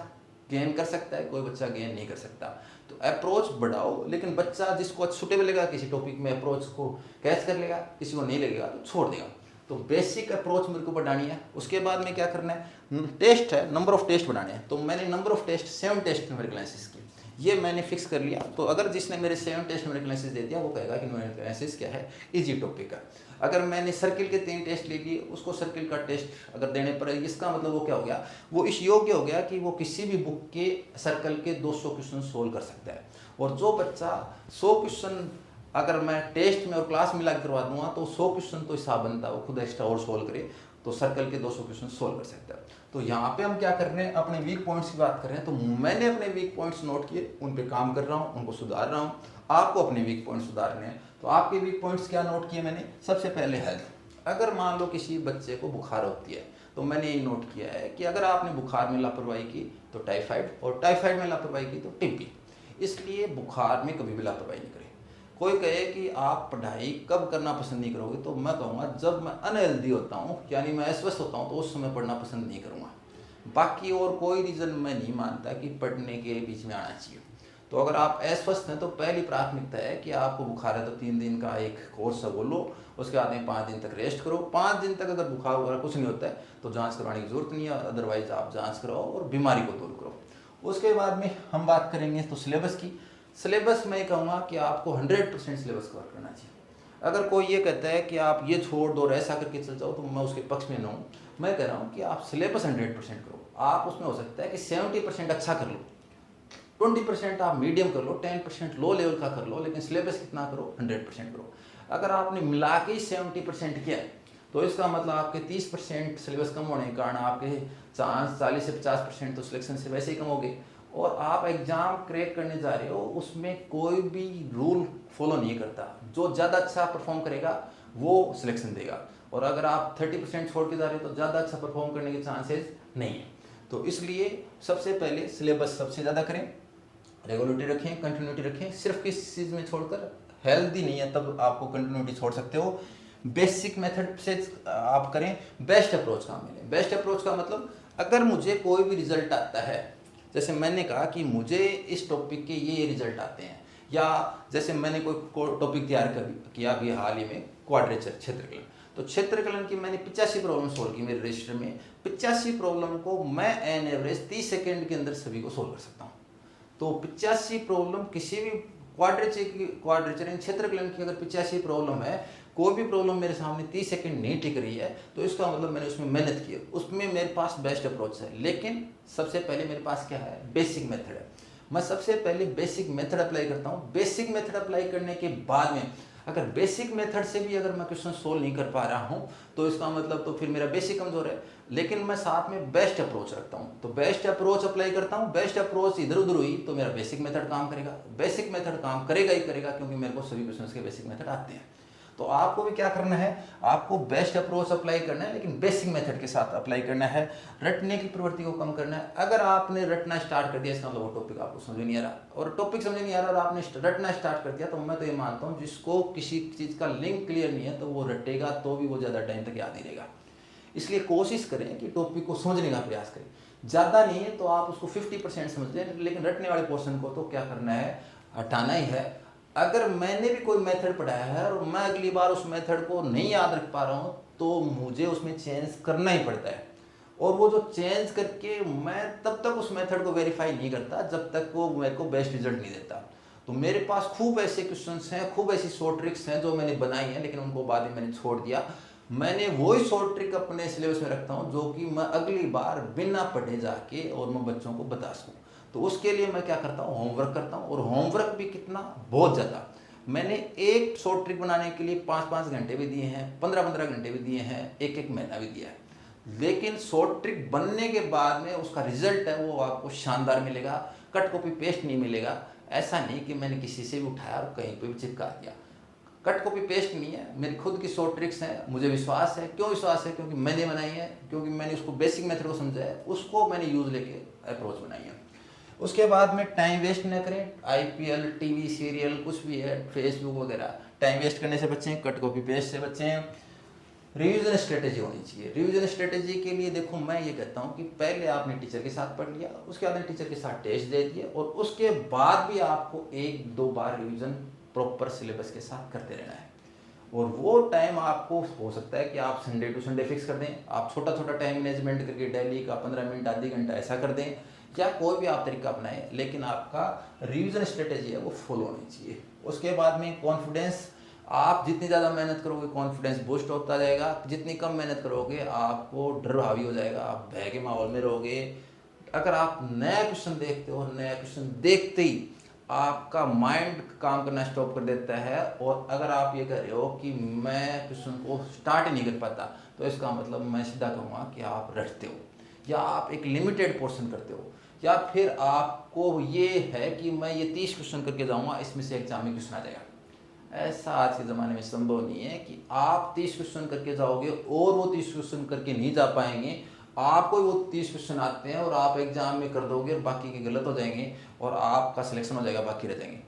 गेन कर सकता है, कोई बच्चा गेन नहीं कर सकता। तो अप्रोच बढ़ाओ, लेकिन बच्चा जिसको सुटेबल लगेगा किसी टॉपिक में अप्रोच को कैच कर लेगा, किसी को नहीं लगेगा तो छोड़ देगा। तो बेसिक अप्रोच मेरे को बढ़ानी है। उसके बाद में क्या करना है? टेस्ट है, नंबर ऑफ टेस्ट बढ़ाने हैं। तो मैंने number of test 7 test numerical analysis की, ये मैंने फिक्स कर लिया। तो अगर जिसने मेरे 7 टेस्ट न्यूमेरिकल एनालिसिस दे दिया वो कहेगा कि न्यूमेरिकल एनालिसिस क्या है, इजी टॉपिक है। अगर मैंने सर्किल के 3 टेस्ट ले लिए, उसको सर्किल का टेस्ट अगर देने पर, इसका मतलब वो क्या हो गया, वो इस योग्य हो गया कि वो किसी भी बुक के सर्कल के 200 क्वेश्चन सोल्व कर सकता है। और जो बच्चा 100 क्वेश्चन अगर मैं टेस्ट में और क्लास मिला के करवा दूंगा तो 100 क्वेश्चन तो हिसाब बनता है, वो खुद एक्स्ट्रा और सोल्व करे तो सर्कल के 200 क्वेश्चन सोल्व कर सकता है। तो यहाँ पे हम क्या कर रहे हैं? अपने वीक पॉइंट्स की बात कर रहे हैं। तो मैंने अपने वीक पॉइंट्स नोट किए, उन पे काम कर रहा हूँ, उनको सुधार रहा हूँ। आपको अपने वीक पॉइंट्स सुधारने हैं। तो आपके वीक पॉइंट्स क्या नोट किए मैंने? सबसे पहले हेल्थ। अगर मान लो किसी बच्चे को बुखार होती है तो मैंने ये नोट किया है कि अगर आपने बुखार में लापरवाही की तो टाइफाइड, और टाइफाइड में लापरवाही की तो टीबी। इसलिए बुखार में कभी भी लापरवाही नहीं करें। कोई कहे कि आप पढ़ाई कब करना पसंद नहीं करोगे, तो मैं कहूँगा जब मैं अनहेल्दी होता हूँ, यानी मैं अस्वस्थ होता हूँ, तो उस समय पढ़ना पसंद नहीं करूँगा। बाकी और कोई रीज़न मैं नहीं मानता कि पढ़ने के बीच में आना चाहिए। तो अगर आप अस्वस्थ हैं तो पहली प्राथमिकता है कि आपको बुखार है तो 3 दिन का एक कोर्स है वो लो, उसके बाद में 5 दिन तक रेस्ट करो। 5 दिन तक अगर बुखार वगैरह कुछ नहीं होता है तो जांच करवाने की जरूरत नहीं है, अदरवाइज आप जांच कराओ और बीमारी को दूर करो। उसके बाद में हम बात करेंगे तो सिलेबस की। सिलेबस मैं कहूँगा कि आपको 100% सिलेबस कवर करना चाहिए। अगर कोई ये कहता है कि आप ये छोड़ दो और ऐसा करके चल जाओ तो मैं उसके पक्ष में ना हूँ। मैं कह रहा हूँ कि आप सिलेबस 100% करो। आप उसमें हो सकता है कि 70% अच्छा कर लो, 20% आप मीडियम कर लो, 10% लो लेवल का कर लो, लेकिन सिलेबस कितना करो? 100% करो। अगर आपने मिला के 70% किया है तो इसका मतलब आपके 30% सिलेबस कम होने के कारण आपके चांस 40 से 50% तो सिलेक्शन से वैसे ही कम हो गए। और आप एग्जाम क्रैक करने जा रहे हो, उसमें कोई भी रूल फॉलो नहीं करता। जो ज़्यादा अच्छा परफॉर्म करेगा वो सिलेक्शन देगा, और अगर आप 30% छोड़ के जा रहे हो तो ज़्यादा अच्छा परफॉर्म करने के चांसेस नहीं है। तो इसलिए सबसे पहले सिलेबस सबसे ज़्यादा करें, रेगुलरिटी रखें, कंटिन्यूटी रखें। सिर्फ किस चीज़ में छोड़कर, हेल्दी नहीं है तब आपको कंटिन्यूटी छोड़ सकते हो। बेसिक मेथड से आप करें, बेस्ट अप्रोच काम मिले। बेस्ट अप्रोच का मतलब अगर मुझे कोई भी रिजल्ट आता है, जैसे मैंने कहा कि मुझे इस टॉपिक के ये रिजल्ट आते हैं, या जैसे मैंने कोई टॉपिक तैयार किया अभी हाल ही में, क्वाड्रेचर, क्षेत्रकलन। तो क्षेत्रकलन की मैंने 85 प्रॉब्लम सोल्व की मेरे रजिस्टर में। 85 प्रॉब्लम को मैं एन एवरेज 30 सेकेंड के अंदर सभी को सोल्व कर सकता हूँ। तो 85 प्रॉब्लम किसी भी क्वाड्रेचर क्षेत्रकलन की अगर 85 प्रॉब्लम है, कोई भी प्रॉब्लम मेरे सामने 30 सेकंड नहीं टिक रही है, तो इसका मतलब मैंने उसमें मेहनत की है, उसमें मेरे पास बेस्ट अप्रोच है। लेकिन सबसे पहले मेरे पास क्या है? बेसिक मेथड है। मैं सबसे पहले बेसिक मेथड अप्लाई करता हूँ। बेसिक मेथड अप्लाई करने के बाद में अगर बेसिक मेथड से भी अगर मैं क्वेश्चन सोल्व नहीं कर पा रहा हूँ तो इसका मतलब तो फिर मेरा बेसिक कमजोर है। लेकिन मैं साथ में बेस्ट अप्रोच रखता हूँ, तो बेस्ट अप्रोच अप्लाई करता हूँ। बेस्ट अप्रोच इधर उधर हुई तो मेरा बेसिक मेथड काम करेगा। बेसिक मेथड काम करेगा ही करेगा, क्योंकि मेरे को सभी क्वेश्चंस के बेसिक मेथड आते हैं। तो आपको भी क्या करना है? आपको बेस्ट अप्रोच अप्लाई करना है, लेकिन बेसिक मेथड के साथ अप्लाई करना है। रटने की प्रवृत्ति को कम करना है। अगर आपने रटना स्टार्ट कर दिया, इसका मतलब वो टॉपिक आपको समझ नहीं आ रहा, और टॉपिक समझ नहीं आ रहा और आपने रटना स्टार्ट कर दिया, तो मैं तो ये मानता हूँ जिसको किसी चीज़ का लिंक क्लियर नहीं है तो वो रटेगा तो भी वो ज़्यादा टाइम तक याद नहीं रहेगा। इसलिए कोशिश करें कि टॉपिक को समझने का प्रयास करें। ज़्यादा नहीं है तो आप उसको 50% समझ लें, लेकिन रटने वाले पोर्शन को तो क्या करना है? हटाना ही है। अगर मैंने भी कोई मेथड पढ़ाया है और मैं अगली बार उस मेथड को नहीं याद रख पा रहा हूँ तो मुझे उसमें चेंज करना ही पड़ता है। और वो जो चेंज करके मैं तब तक उस मेथड को वेरीफाई नहीं करता जब तक वो मेरे को बेस्ट रिजल्ट नहीं देता। तो मेरे पास खूब ऐसे क्वेश्चंस हैं, खूब ऐसी शॉर्ट ट्रिक्स हैं जो मैंने बनाई हैं, लेकिन उनको बाद में मैंने छोड़ दिया। मैंने वही शॉर्ट ट्रिक अपने सिलेबस में रखता हूँ जो कि मैं अगली बार बिना पढ़े जाके और मैं बच्चों को बता सकूँ। तो उसके लिए मैं क्या करता हूँ, होमवर्क करता हूँ, और होमवर्क भी कितना, बहुत ज़्यादा। मैंने एक शॉर्ट ट्रिक बनाने के लिए 5-5 घंटे भी दिए हैं, 15-15 घंटे भी दिए हैं, एक महीना भी दिया है। लेकिन शॉर्ट ट्रिक बनने के बाद में उसका रिजल्ट है वो आपको शानदार मिलेगा, कट कॉपी पेस्ट नहीं मिलेगा। ऐसा नहीं कि मैंने किसी से भी उठाया और कहीं पे भी चिपका दिया। कट कॉपी पेस्ट नहीं है, मेरी खुद की शॉर्ट ट्रिक्स हैं, मुझे विश्वास है। क्यों विश्वास है? क्योंकि मैंने बनाई है, क्योंकि मैंने उसको बेसिक मेथड को समझा है, उसको मैंने यूज़ लेके अप्रोच बनाई है। उसके बाद में टाइम वेस्ट ना करें। आईपीएल, टीवी सीरियल कुछ भी है, फेसबुक वगैरह, टाइम वेस्ट करने से बचें, कट कॉपी पेस्ट से बचें। रिवीजन स्ट्रेटेजी होनी चाहिए। रिवीजन स्ट्रेटेजी के लिए देखो, मैं ये कहता हूँ कि पहले आपने टीचर के साथ पढ़ लिया, उसके बाद टीचर के साथ टेस्ट दे दिए, और उसके बाद भी आपको 1-2 बार रिवीजन प्रॉपर सिलेबस के साथ करते रहना है। और वो टाइम आपको हो सकता है कि आप संडे टू संडे फिक्स कर दें, आप छोटा छोटा टाइम मैनेजमेंट करके डेली का 15 मिनट, आधी घंटा ऐसा कर दें, या कोई भी आप तरीका अपनाएं, लेकिन आपका रिवीजन स्ट्रेटेजी है वो फॉलो होनी चाहिए। उसके बाद में कॉन्फिडेंस, आप जितनी ज़्यादा मेहनत करोगे कॉन्फिडेंस बूस्ट होता जाएगा, जितनी कम मेहनत करोगे आपको डर हावी हो जाएगा, आप भय के माहौल में रहोगे। अगर आप नया क्वेश्चन देखते हो, नया क्वेश्चन देखते ही आपका माइंड काम करना स्टॉप कर देता है, और अगर आप ये कह रहे हो कि मैं क्वेश्चन को स्टार्ट ही नहीं कर पाता, तो इसका मतलब मैं सीधा कहूँगा कि आप रटते हो, या आप एक लिमिटेड पोर्शन करते हो, या फिर आपको ये है कि मैं ये 30 क्वेश्चन करके जाऊँगा, इसमें से एग्जाम में क्वेश्चन आ जाएगा। ऐसा आज के ज़माने में संभव नहीं है कि आप 30 क्वेश्चन करके जाओगे और वो 30 क्वेश्चन करके नहीं जा पाएंगे। आपको वो 30 क्वेश्चन आते हैं और आप एग्जाम में कर दोगे और बाकी के गलत हो जाएंगे, और आपका सिलेक्शन हो जाएगा, बाकी रह जाएंगे।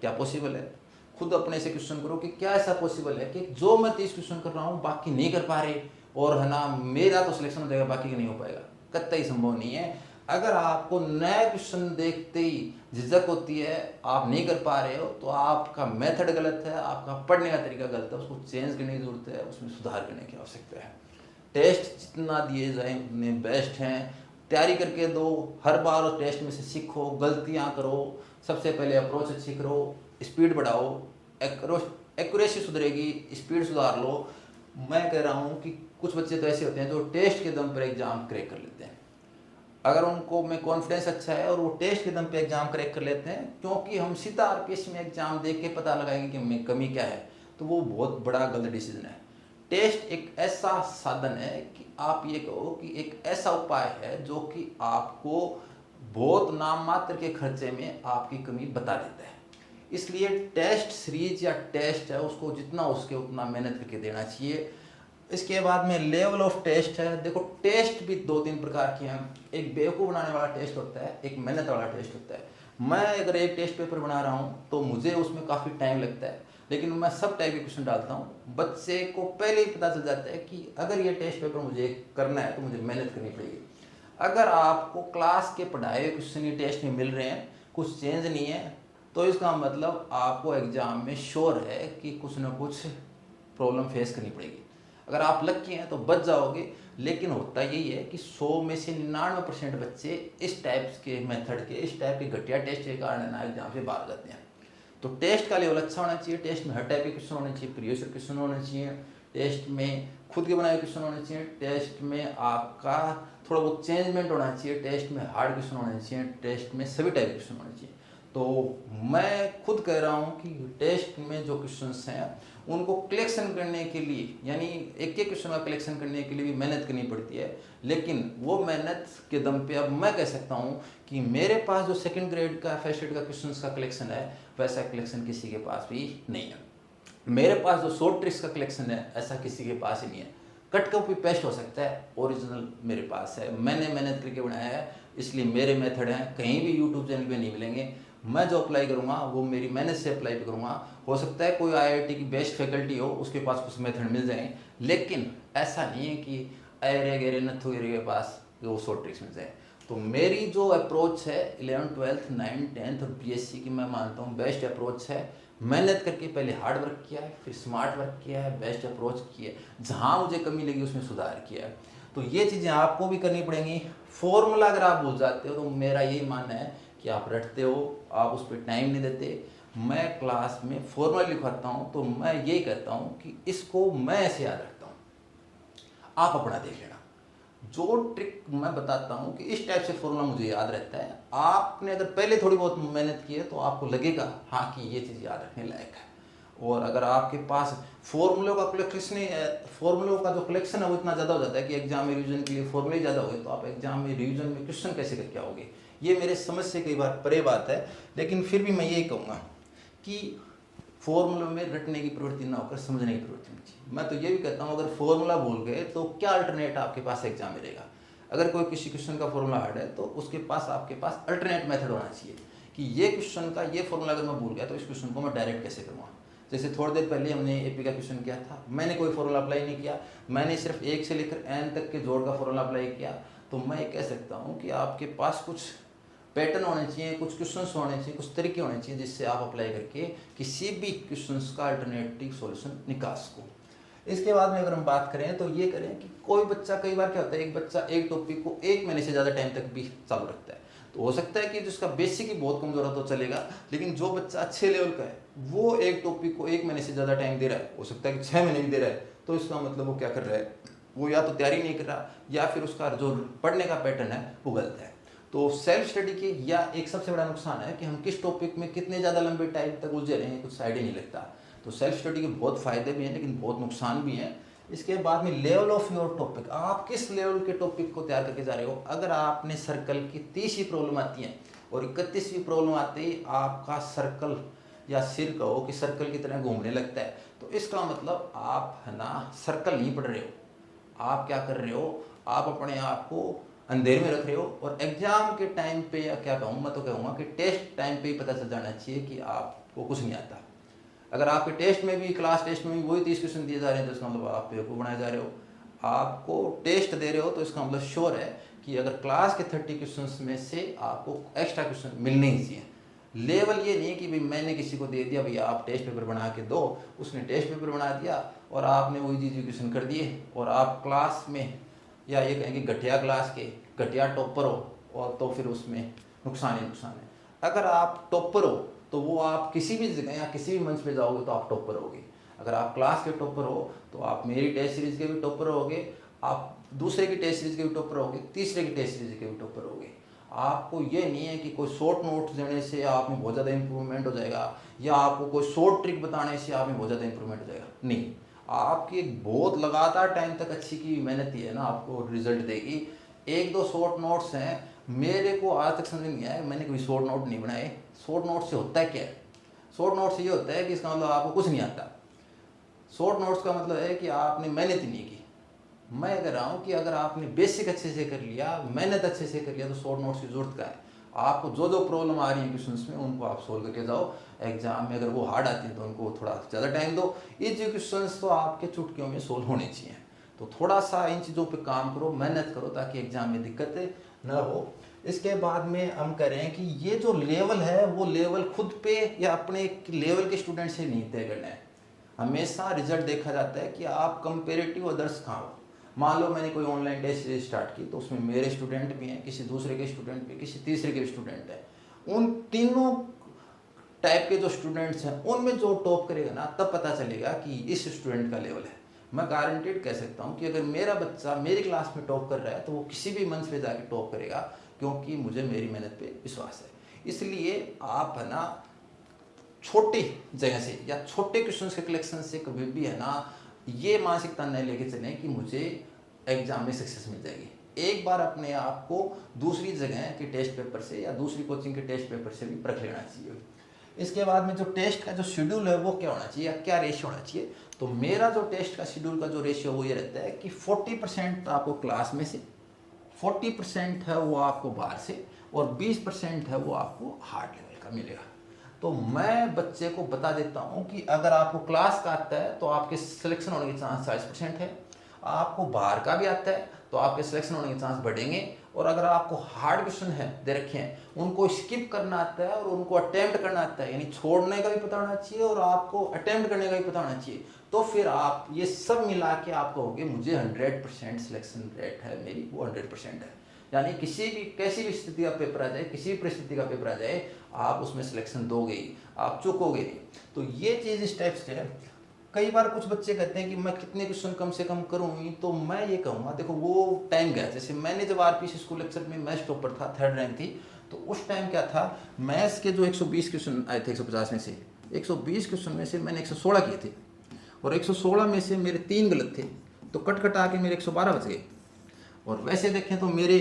क्या पॉसिबल है? खुद अपने से क्वेश्चन करो कि क्या ऐसा पॉसिबल है कि जो मैं 30 क्वेश्चन कर रहा हूँ बाकी नहीं कर पा रहे, और है ना मेरा तो सिलेक्शन हो जाएगा, बाकी का नहीं हो पाएगा। कतई संभव नहीं है। अगर आपको नया क्वेश्चन देखते ही झिझक होती है, आप नहीं कर पा रहे हो, तो आपका मेथड गलत है, आपका पढ़ने का तरीका गलत है, उसको चेंज करने की जरूरत है, उसमें सुधार करने की आवश्यकता है। टेस्ट जितना दिए जाएं उतने बेस्ट हैं। तैयारी करके दो, हर बार टेस्ट में से सीखो, गलतियां करो, सबसे पहले अप्रोच अच्छी करो, स्पीड बढ़ाओ, एक्यूरेसी सुधरेगी, स्पीड सुधार लो। मैं कह रहा हूँ कि कुछ बच्चे तो ऐसे होते हैं जो टेस्ट के दम पर एग्जाम क्रैक कर लेते हैं। अगर उनको में कॉन्फिडेंस अच्छा है और वो टेस्ट के दम पे एग्जाम क्रैक कर लेते हैं, क्योंकि हम सीधा आरपीएससी में एग्जाम देख के पता लगाएंगे कि हमें कमी क्या है, तो वो बहुत बड़ा गलत डिसीजन है। टेस्ट एक ऐसा साधन है कि आप ये कहो कि एक ऐसा उपाय है जो कि आपको बहुत नाम मात्र के खर्चे में आपकी कमी बता देता है। इसलिए टेस्ट सीरीज या टेस्ट है उसको जितना उसके उतना मेहनत करके देना चाहिए। इसके बाद में लेवल ऑफ टेस्ट है। देखो, टेस्ट भी 2-3 प्रकार के हैं। एक बेवकूफ़ बनाने वाला टेस्ट होता है, एक मेहनत वाला टेस्ट होता है। मैं अगर एक टेस्ट पेपर बना रहा हूँ तो मुझे उसमें काफ़ी टाइम लगता है, लेकिन मैं सब टाइप के क्वेश्चन डालता हूँ। बच्चे को पहले ही पता चल जाता है कि अगर ये टेस्ट पेपर मुझे करना है तो मुझे मेहनत करनी पड़ेगी। अगर आपको क्लास के पढ़ाए हुए क्वेश्चन ही टेस्ट में मिल रहे हैं, कुछ चेंज नहीं है, तो इसका मतलब आपको एग्ज़ाम में श्योर है कि कुछ ना कुछ प्रॉब्लम फेस करनी पड़ेगी। अगर आप लकी हैं तो बच जाओगे, लेकिन होता यही है कि 100 में से 99% बच्चे इस टाइप के मेथड के, इस टाइप के घटिया टेस्ट के कारण ना एग्जाम से बाहर जाते हैं। तो टेस्ट का लेवल अच्छा होना चाहिए, टेस्ट में हर टाइप के क्वेश्चन होने चाहिए, प्रीवियस क्वेश्चन होने चाहिए, टेस्ट में खुद के बनाए क्वेश्चन होने चाहिए, टेस्ट में आपका थोड़ा बहुत चेंजमेंट होना चाहिए, टेस्ट में हार्ड क्वेश्चन होने चाहिए, टेस्ट में सभी टाइप के क्वेश्चन होने चाहिए। तो मैं खुद कह रहा हूँ कि टेस्ट में जो क्वेश्चंस हैं उनको कलेक्शन करने के लिए, यानी एक एक क्वेश्चन का कलेक्शन करने के लिए भी मेहनत करनी पड़ती है, लेकिन वो मेहनत के दम पे अब मैं कह सकता हूँ कि मेरे पास जो सेकंड ग्रेड का, फर्स्ट ग्रेड का क्वेश्चंस का कलेक्शन है, वैसा कलेक्शन किसी के पास भी नहीं है। मेरे पास जो शॉर्ट ट्रिक्स का कलेक्शन है, ऐसा किसी के पास ही नहीं है। कट कॉपी पेस्ट हो सकता है, ओरिजिनल मेरे पास है, मैंने मेहनत करके बनाया है, इसलिए मेरे मेथड हैं, कहीं भी यूट्यूब चैनल पे नहीं मिलेंगे। मैं जो अप्लाई करूँगा वो मेरी मेहनत से अप्लाई करूँगा। हो सकता है कोई आईआईटी की बेस्ट फैकल्टी हो, उसके पास कुछ मेथड मिल जाए, लेकिन ऐसा नहीं है कि अरे गेरे नथु गेरे के पास वो शॉर्ट ट्रिक्स मिल जाए। तो मेरी जो अप्रोच है 11th 12th 9th 10th और बीएससी की, मैं मानता हूँ बेस्ट अप्रोच है। मेहनत करके पहले हार्ड वर्क किया है, फिर स्मार्ट वर्क किया है, बेस्ट अप्रोच की है, जहाँ मुझे कमी लगी उसमें सुधार किया है। तो ये चीज़ें आपको भी करनी पड़ेंगी। फॉर्मूला अगर आप भूल जाते हो तो मेरा यही मानना है कि आप रटते हो, आप उस पर टाइम नहीं देते। मैं क्लास में फॉर्मूला लिखवाता हूँ तो मैं यही कहता हूँ कि इसको मैं ऐसे याद रखता हूँ, आप अपना देख लेना। जो ट्रिक मैं बताता हूँ कि इस टाइप से फॉर्मूला मुझे याद रहता है, आपने अगर पहले थोड़ी बहुत मेहनत की है तो आपको लगेगा हाँ कि ये चीज़ याद रखने लायक है। और अगर आपके पास फॉर्मूलों का कलेक्शन है, फॉर्मूलों का जो कलेक्शन है वो इतना ज़्यादा हो जाता है कि एग्जाम में रिवीजन के लिए फॉर्मूले ज़्यादा हुए तो आप एग्जाम में रिवीजन में क्वेश्चन कैसे करके आओगे। ये मेरे समझ से कई बार परे बात है, लेकिन फिर भी मैं यही कहूँगा कि फॉर्मूलों में रटने की प्रवृत्ति ना होकर समझने की प्रवृत्ति होनी चाहिए। मैं तो ये भी कहता हूँ अगर फॉर्मूला भूल गए तो क्या अल्टरनेट आपके पास एग्जाम में रहेगा। अगर कोई किसी क्वेश्चन का फॉर्मूला हार्ड है तो उसके पास आपके पास अल्टरनेट मेथड होना चाहिए कि ये क्वेश्चन का ये फॉर्मूला अगर मैं भूल गया तो इस क्वेश्चन को मैं डायरेक्ट कैसे करूँगा। जैसे थोड़ी देर पहले हमने एपी का क्वेश्चन किया था, मैंने कोई फॉर्मूला अप्लाई नहीं किया, मैंने सिर्फ 1 से लेकर n तक के जोड़ का फॉर्मूला अप्लाई किया। तो मैं ये कह सकता हूँ कि आपके पास कुछ पैटर्न होने चाहिए, कुछ क्वेश्चंस होने चाहिए, कुछ तरीके होने चाहिए जिससे आप अप्लाई करके किसी भी क्वेश्चंस का अल्टरनेटिव सॉल्यूशन निकाल सको। इसके बाद में अगर हम बात करें तो ये करें कि कोई बच्चा, कई बार क्या होता है, एक बच्चा एक टॉपिक को 1 महीने से ज़्यादा टाइम तक भी चालू रखता है। तो हो सकता है कि जिसका बेसिक ही बहुत कमजोर है तो चलेगा, लेकिन जो बच्चा अच्छे लेवल का है वो एक टॉपिक को 1 महीने से ज़्यादा टाइम दे रहा है, हो सकता है कि 6 महीने भी दे रहा है, तो इसका मतलब वो क्या कर रहा है, वो या तो तैयारी नहीं कर रहा या फिर उसका जो पढ़ने का पैटर्न है वो गलत है। तो सेल्फ स्टडी के या एक सबसे बड़ा नुकसान है कि हम किस टॉपिक में कितने ज़्यादा लंबे टाइम तक उलझे रहे हैं, कुछ आइडिया नहीं लगता। तो सेल्फ स्टडी के बहुत फ़ायदे भी हैं लेकिन बहुत नुकसान भी हैं। इसके बाद में लेवल ऑफ योर टॉपिक, आप किस लेवल के टॉपिक को तैयार करके जा रहे हो। अगर आपने सर्कल की 30वीं प्रॉब्लम आती है और 31वीं प्रॉब्लम आते ही आपका सर्कल या सिर कहो कि सर्कल की तरह घूमने लगता है, तो इसका मतलब आप है ना सर्कल नहीं पढ़ रहे हो, आप क्या कर रहे हो, आप अपने आप को अंधेरे में रख रहे हो। और एग्जाम के टाइम पे, या क्या कहूँ, मैं तो कहूँगा कि टेस्ट टाइम पे ही पता चल जाना चाहिए कि आपको कुछ नहीं आता। अगर आपके टेस्ट में भी, क्लास टेस्ट में भी वही 30 क्वेश्चन दिए जा रहे हैं तो इसका मतलब आप बेवकूफ़ बनाए जा रहे हो। आपको टेस्ट दे रहे हो तो इसका मतलब श्योर है कि अगर क्लास के 30 क्वेश्चन में से आपको एक्स्ट्रा क्वेश्चन मिलने ही चाहिए। लेवल ये नहीं कि भाई मैंने किसी को दे दिया, भैया आप टेस्ट पेपर बना के दो, उसने टेस्ट पेपर बना दिया और आपने वही चीज़ क्वेश्चन कर दिए और आप क्लास में, या ये कहें कि घटिया क्लास के घटिया टॉपर हो, और तो फिर उसमें नुकसान ही नुकसान है। अगर आप टॉपर हो तो वो आप किसी भी जगह या किसी भी मंच पे जाओगे तो आप टॉपर होगे। अगर आप क्लास के टॉपर हो तो आप मेरी टेस्ट सीरीज के भी टॉपर होगे, आप दूसरे की टेस्ट सीरीज के भी टॉपर होगे, तीसरे की टेस्ट सीरीज के भी टॉपर होगे। आपको ये नहीं है कि कोई शॉर्ट नोट्स देने से आप में बहुत ज़्यादा इंप्रूवमेंट हो जाएगा या आपको कोई शॉर्ट ट्रिक बताने से आप में बहुत ज़्यादा इंप्रूवमेंट हो जाएगा। नहीं, आपकी एक बहुत लगातार टाइम तक अच्छी की मेहनत ही है ना आपको रिजल्ट देगी। 1-2 शॉर्ट नोट्स हैं, मेरे को आज तक समझ नहीं आया, मैंने कभी शॉर्ट नोट नहीं बनाए। शॉर्ट नोट से होता है क्या है? शॉर्ट नोट से ये होता है कि इसका मतलब आपको कुछ नहीं आता। शॉर्ट नोट्स का मतलब है कि आपने मेहनत ही नहीं की। मैं कह रहा हूँ कि अगर आपने बेसिक अच्छे से कर लिया, मेहनत अच्छे से कर लिया, तो शॉर्ट नोट्स की जरूरत का है। आपको जो जो प्रॉब्लम आ रही है क्वेश्चंस में उनको आप सोल्व करके जाओ। एग्जाम में अगर वो हार्ड आती है तो उनको थोड़ा ज़्यादा टाइम दो। ये जो क्वेश्चंस तो आपके चुटकियों में सोल्व होने चाहिए। तो थोड़ा सा इन चीज़ों पे काम करो, मेहनत करो ताकि एग्जाम में दिक्कतें न हो। इसके बाद में हम कह रहे हैं कि ये जो लेवल है वो लेवल खुद पे या अपने लेवल के स्टूडेंट से नहीं तय करना है। हमेशा रिजल्ट देखा जाता है कि आप कंपेरेटिव अदर्स कहाँ हो। मान लो मैंने कोई ऑनलाइन टेस्ट सीरीज स्टार्ट की तो उसमें मेरे स्टूडेंट भी हैं, किसी दूसरे के स्टूडेंट भी, किसी तीसरे के स्टूडेंट हैं। उन तीनों टाइप के जो स्टूडेंट्स हैं उनमें जो टॉप करेगा ना, तब पता चलेगा कि इस स्टूडेंट का लेवल है। मैं गारंटेड कह सकता हूँ कि अगर मेरा बच्चा मेरी क्लास में टॉप कर रहा है तो वो किसी भी मंच पे जाके टॉप करेगा, क्योंकि मुझे मेरी मेहनत पे विश्वास है। इसलिए आप है ना छोटी जगह से या छोटे क्वेश्चन के कलेक्शन से कभी भी है ना ये मानसिकता न लेके चलें कि मुझे एग्जाम में सक्सेस मिल जाएगी। एक बार अपने आप को दूसरी जगह के टेस्ट पेपर से या दूसरी कोचिंग के टेस्ट पेपर से भी परख लेना चाहिए। इसके बाद में जो टेस्ट का जो शेड्यूल है वो क्या होना चाहिए या क्या रेशियो होना चाहिए। तो मेरा जो टेस्ट का शेड्यूल का जो रेशियो वो ये रहता है कि 40% आपको क्लास में से, 40% है वो आपको बाहर से, और 20% है वो आपको हार्ड लेवल का मिलेगा। तो मैं बच्चे को बता देता हूँ कि अगर आपको क्लास का आता है तो आपके सिलेक्शन होने के चांस 40% है, आपको बाहर का भी आता है तो आपके सिलेक्शन होने के चांस बढ़ेंगे, और अगर आपको हार्ड क्वेश्चन है दे रखे हैं उनको स्किप करना आता है और उनको अटेम्प्ट करना आता है, यानी छोड़ने का भी पता होना चाहिए और आपको अटेम्प्ट करने का भी पता होना चाहिए, तो फिर आप ये सब मिला के आप कहोगे मुझे 100% सिलेक्शन रेट है मेरी, वो 100% है। यानी किसी भी कैसी भी स्थिति का पेपर आ जाए, किसी भी परिस्थिति का पेपर आ जाए, आप उसमें सिलेक्शन दोगे ही, आप चूकोगे नहीं। तो ये चीज़ इस टाइप से है। कई बार कुछ बच्चे कहते हैं कि मैं कितने क्वेश्चन कम से कम करूँ, तो मैं ये कहूँगा देखो वो टाइम गया। जैसे मैंने जब आरपीसी स्कूल लेक्चर में मैथ्स टॉपर था, 3rd रैंक थी, तो उस टाइम क्या था, मैथ्स के जो 120 क्वेश्चन आए थे 150 में से, 120 क्वेश्चन में से मैंने 116 किए थे, और 116 में से मेरे 3 गलत थे, तो कट कटा के मेरे 112 बच गए। और वैसे देखें तो मेरे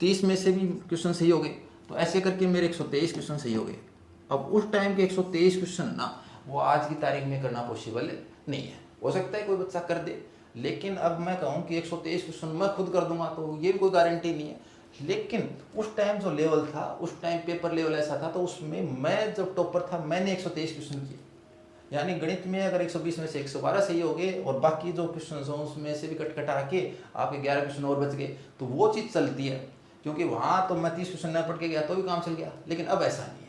30 में से भी क्वेश्चन सही हो गए, तो ऐसे करके मेरे 123 क्वेश्चन सही हो गए। अब उस टाइम के 123 क्वेश्चन ना वो आज की तारीख में करना पॉसिबल नहीं है। हो सकता है कोई बच्चा कर दे, लेकिन अब मैं कहूँ कि 123 क्वेश्चन मैं खुद कर दूंगा तो ये भी कोई गारंटी नहीं है। लेकिन उस टाइम जो लेवल था, उस टाइम पेपर लेवल ऐसा था, तो उसमें मैं जब टॉपर था मैंने 123 क्वेश्चन किए। यानी गणित में अगर 120 में से 112 सही हो गए और बाकी जो क्वेश्चन हो उसमें से भी कट कटा के आपके 11 क्वेश्चन और बच गए, तो वो चीज़ चलती है। क्योंकि वहाँ तो मैं 30 क्वेश्चन न पढ़ के गया तो भी काम चल गया, लेकिन अब ऐसा नहीं है।